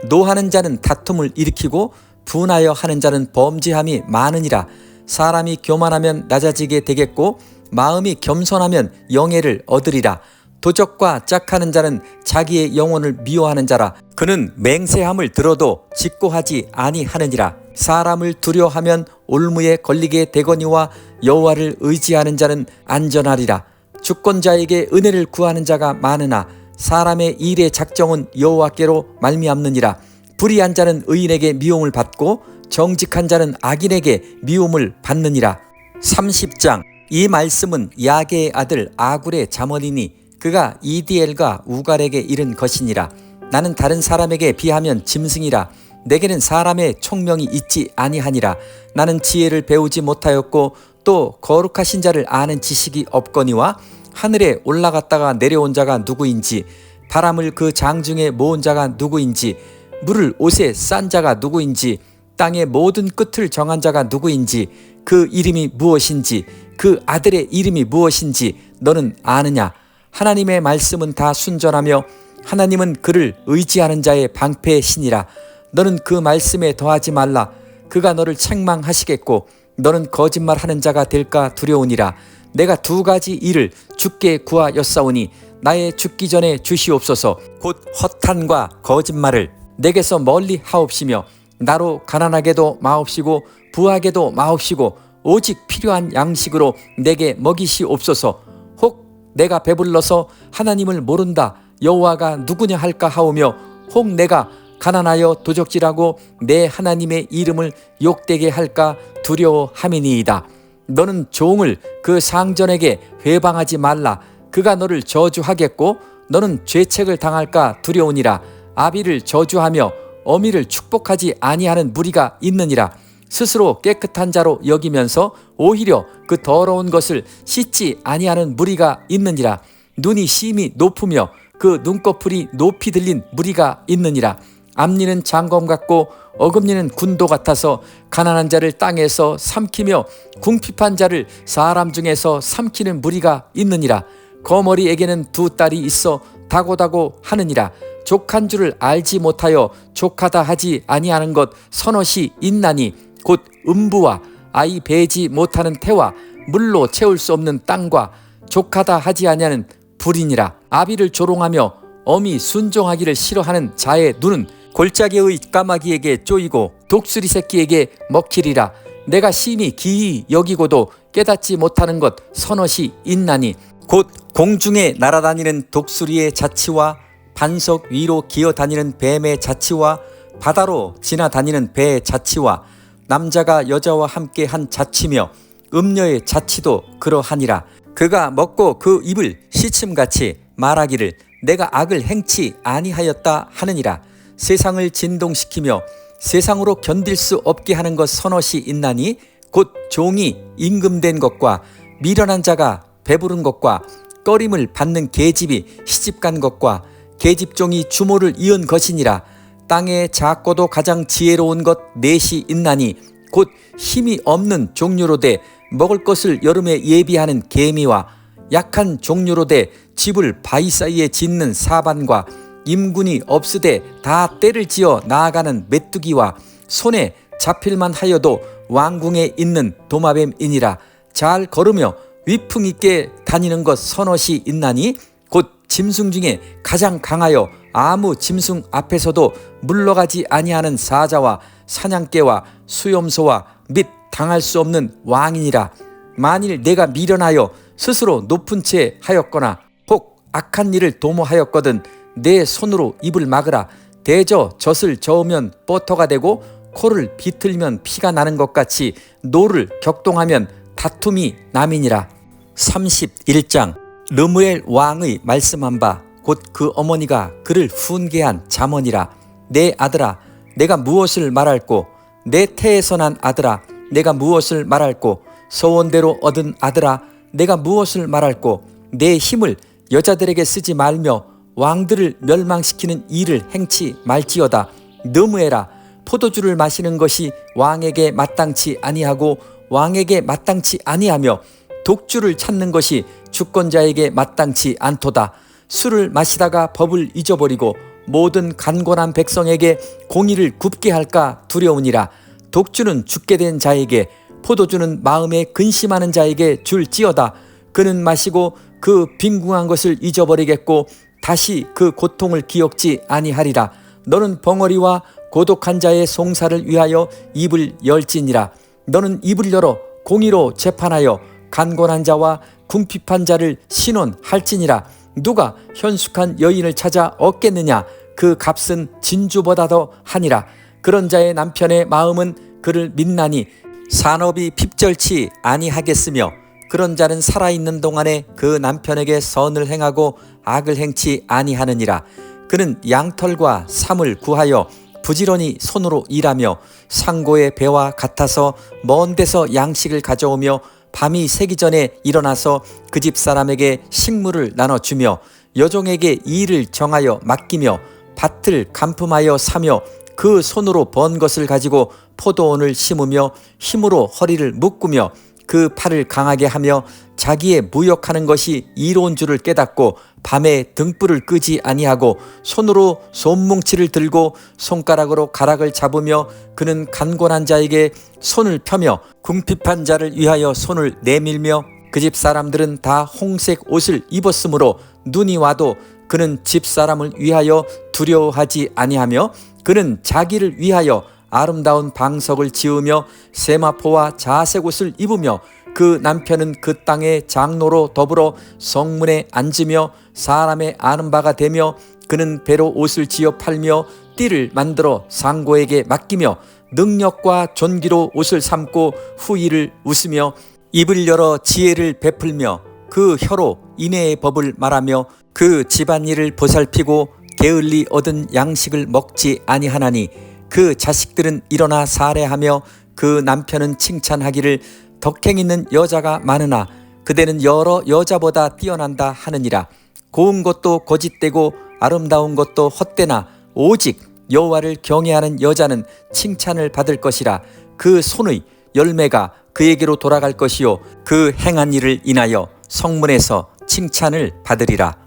노하는 자는 다툼을 일으키고 분하여 하는 자는 범죄함이 많으니라. 사람이 교만하면 낮아지게 되겠고 마음이 겸손하면 영예를 얻으리라. 도적과 짝하는 자는 자기의 영혼을 미워하는 자라. 그는 맹세함을 들어도 직고하지 아니하느니라. 사람을 두려워하면 올무에 걸리게 되거니와 여호와를 의지하는 자는 안전하리라. 주권자에게 은혜를 구하는 자가 많으나 사람의 일의 작정은 여호와께로 말미암느니라. 불의한 자는 의인에게 미움을 받고 정직한 자는 악인에게 미움을 받느니라. 30장. 이 말씀은 야게의 아들 아굴의 잠언이니 그가 이디엘과 우갈에게 이른 것이니라. 나는 다른 사람에게 비하면 짐승이라. 내게는 사람의 총명이 있지 아니하니라. 나는 지혜를 배우지 못하였고 또 거룩하신 자를 아는 지식이 없거니와 하늘에 올라갔다가 내려온 자가 누구인지 바람을 그 장중에 모은 자가 누구인지 물을 옷에 싼 자가 누구인지 땅의 모든 끝을 정한 자가 누구인지 그 이름이 무엇인지 그 아들의 이름이 무엇인지 너는 아느냐? 하나님의 말씀은 다 순전하며 하나님은 그를 의지하는 자의 방패의 신이라. 너는 그 말씀에 더하지 말라. 그가 너를 책망하시겠고 너는 거짓말하는 자가 될까 두려우니라. 내가 두 가지 일을 주께 구하였사오니 나의 죽기 전에 주시옵소서. 곧 허탄과 거짓말을 내게서 멀리 하옵시며 나로 가난하게도 마옵시고 부하게도 마옵시고 오직 필요한 양식으로 내게 먹이시옵소서. 혹 내가 배불러서 하나님을 모른다 여호와가 누구냐 할까 하오며 혹 내가 가난하여 도적질하고 내 하나님의 이름을 욕되게 할까 두려워함이니이다. 너는 종을 그 상전에게 회방하지 말라. 그가 너를 저주하겠고 너는 죄책을 당할까 두려우니라. 아비를 저주하며 어미를 축복하지 아니하는 무리가 있느니라. 스스로 깨끗한 자로 여기면서 오히려 그 더러운 것을 씻지 아니하는 무리가 있느니라. 눈이 심히 높으며 그 눈꺼풀이 높이 들린 무리가 있느니라. 앞니는 장검 같고 어금니는 군도 같아서 가난한 자를 땅에서 삼키며 궁핍한 자를 사람 중에서 삼키는 무리가 있느니라. 거머리에게는 두 딸이 있어 다고다고 하느니라. 족한 줄을 알지 못하여 족하다 하지 아니하는 것 서넛이 있나니 곧 음부와 아이 배지 못하는 태와 물로 채울 수 없는 땅과 족하다 하지 아니하는 불이니라. 아비를 조롱하며 어미 순종하기를 싫어하는 자의 눈은 골짜기의 까마귀에게 쪼이고 독수리 새끼에게 먹히리라. 내가 심히 기이 여기고도 깨닫지 못하는 것 서넛이 있나니 곧 공중에 날아다니는 독수리의 자치와 반석 위로 기어다니는 뱀의 자치와 바다로 지나다니는 배의 자치와 남자가 여자와 함께 한 자치며 음녀의 자치도 그러하니라. 그가 먹고 그 입을 시침같이 말하기를 내가 악을 행치 아니하였다 하느니라. 세상을 진동시키며 세상으로 견딜 수 없게 하는 것 서넛이 있나니 곧 종이 임금된 것과 미련한 자가 배부른 것과 꺼림을 받는 계집이 시집간 것과 계집종이 주모를 이은 것이니라. 땅에 작고도 가장 지혜로운 것 넷이 있나니 곧 힘이 없는 종류로되 먹을 것을 여름에 예비하는 개미와 약한 종류로되 집을 바위 사이에 짓는 사반과 임군이 없으되 다 때를 지어 나아가는 메뚜기와 손에 잡힐만 하여도 왕궁에 있는 도마뱀이니라. 잘 걸으며 위풍 있게 다니는 것 서넛이 있나니 곧 짐승 중에 가장 강하여 아무 짐승 앞에서도 물러가지 아니하는 사자와 사냥개와 수염소와 및 당할 수 없는 왕이니라. 만일 내가 미련하여 스스로 높은 채 하였거나 혹 악한 일을 도모하였거든 내 손으로 입을 막으라. 대저 젖을 저으면 버터가 되고 코를 비틀면 피가 나는 것 같이 노를 격동하면 다툼이 남이니라. 31장 르무엘 왕의 말씀한 바 곧 그 어머니가 그를 훈계한 잠언이라. 내 아들아 내가 무엇을 말할꼬 내 태에서 난 아들아 내가 무엇을 말할꼬 소원대로 얻은 아들아 내가 무엇을 말할꼬 내 힘을 여자들에게 쓰지 말며 왕들을 멸망시키는 일을 행치 말지어다. 너무해라. 포도주를 마시는 것이 왕에게 마땅치 아니하고 왕에게 마땅치 아니하며 독주를 찾는 것이 주권자에게 마땅치 않도다. 술을 마시다가 법을 잊어버리고 모든 간곤한 백성에게 공의를 굽게 할까 두려우니라. 독주는 죽게 된 자에게 포도주는 마음에 근심하는 자에게 줄지어다. 그는 마시고 그 빈궁한 것을 잊어버리겠고 다시 그 고통을 기억지 아니하리라. 너는 벙어리와 고독한 자의 송사를 위하여 입을 열지니라. 너는 입을 열어 공의로 재판하여 간곤한 자와 궁핍한 자를 신원할지니라. 누가 현숙한 여인을 찾아 얻겠느냐. 그 값은 진주보다도 하니라. 그런 자의 남편의 마음은 그를 믿나니 산업이 핍절치 아니하겠으며 그런 자는 살아있는 동안에 그 남편에게 선을 행하고 악을 행치 아니하느니라. 그는 양털과 삼을 구하여 부지런히 손으로 일하며 상고의 배와 같아서 먼 데서 양식을 가져오며 밤이 새기 전에 일어나서 그 집 사람에게 식물을 나눠주며 여종에게 일을 정하여 맡기며 밭을 간품하여 사며 그 손으로 번 것을 가지고 포도원을 심으며 힘으로 허리를 묶으며 그 팔을 강하게 하며 자기의 무역하는 것이 이로운 줄을 깨닫고 밤에 등불을 끄지 아니하고 손으로 손뭉치를 들고 손가락으로 가락을 잡으며 그는 간곤한 자에게 손을 펴며 궁핍한 자를 위하여 손을 내밀며 그 집 사람들은 다 홍색 옷을 입었으므로 눈이 와도 그는 집 사람을 위하여 두려워하지 아니하며 그는 자기를 위하여 아름다운 방석을 지으며 세마포와 자색 옷을 입으며 그 남편은 그 땅의 장로로 더불어 성문에 앉으며 사람의 아는 바가 되며 그는 배로 옷을 지어 팔며 띠를 만들어 상고에게 맡기며 능력과 존귀로 옷을 삼고 후일을 웃으며 입을 열어 지혜를 베풀며 그 혀로 인애의 법을 말하며 그 집안일을 보살피고 게을리 얻은 양식을 먹지 아니하나니 그 자식들은 일어나 살해하며 그 남편은 칭찬하기를 덕행 있는 여자가 많으나 그대는 여러 여자보다 뛰어난다 하느니라. 고운 것도 거짓되고 아름다운 것도 헛되나 오직 여호와를 경외하는 여자는 칭찬을 받을 것이라. 그 손의 열매가 그에게로 돌아갈 것이요 그 행한 일을 인하여 성문에서 칭찬을 받으리라.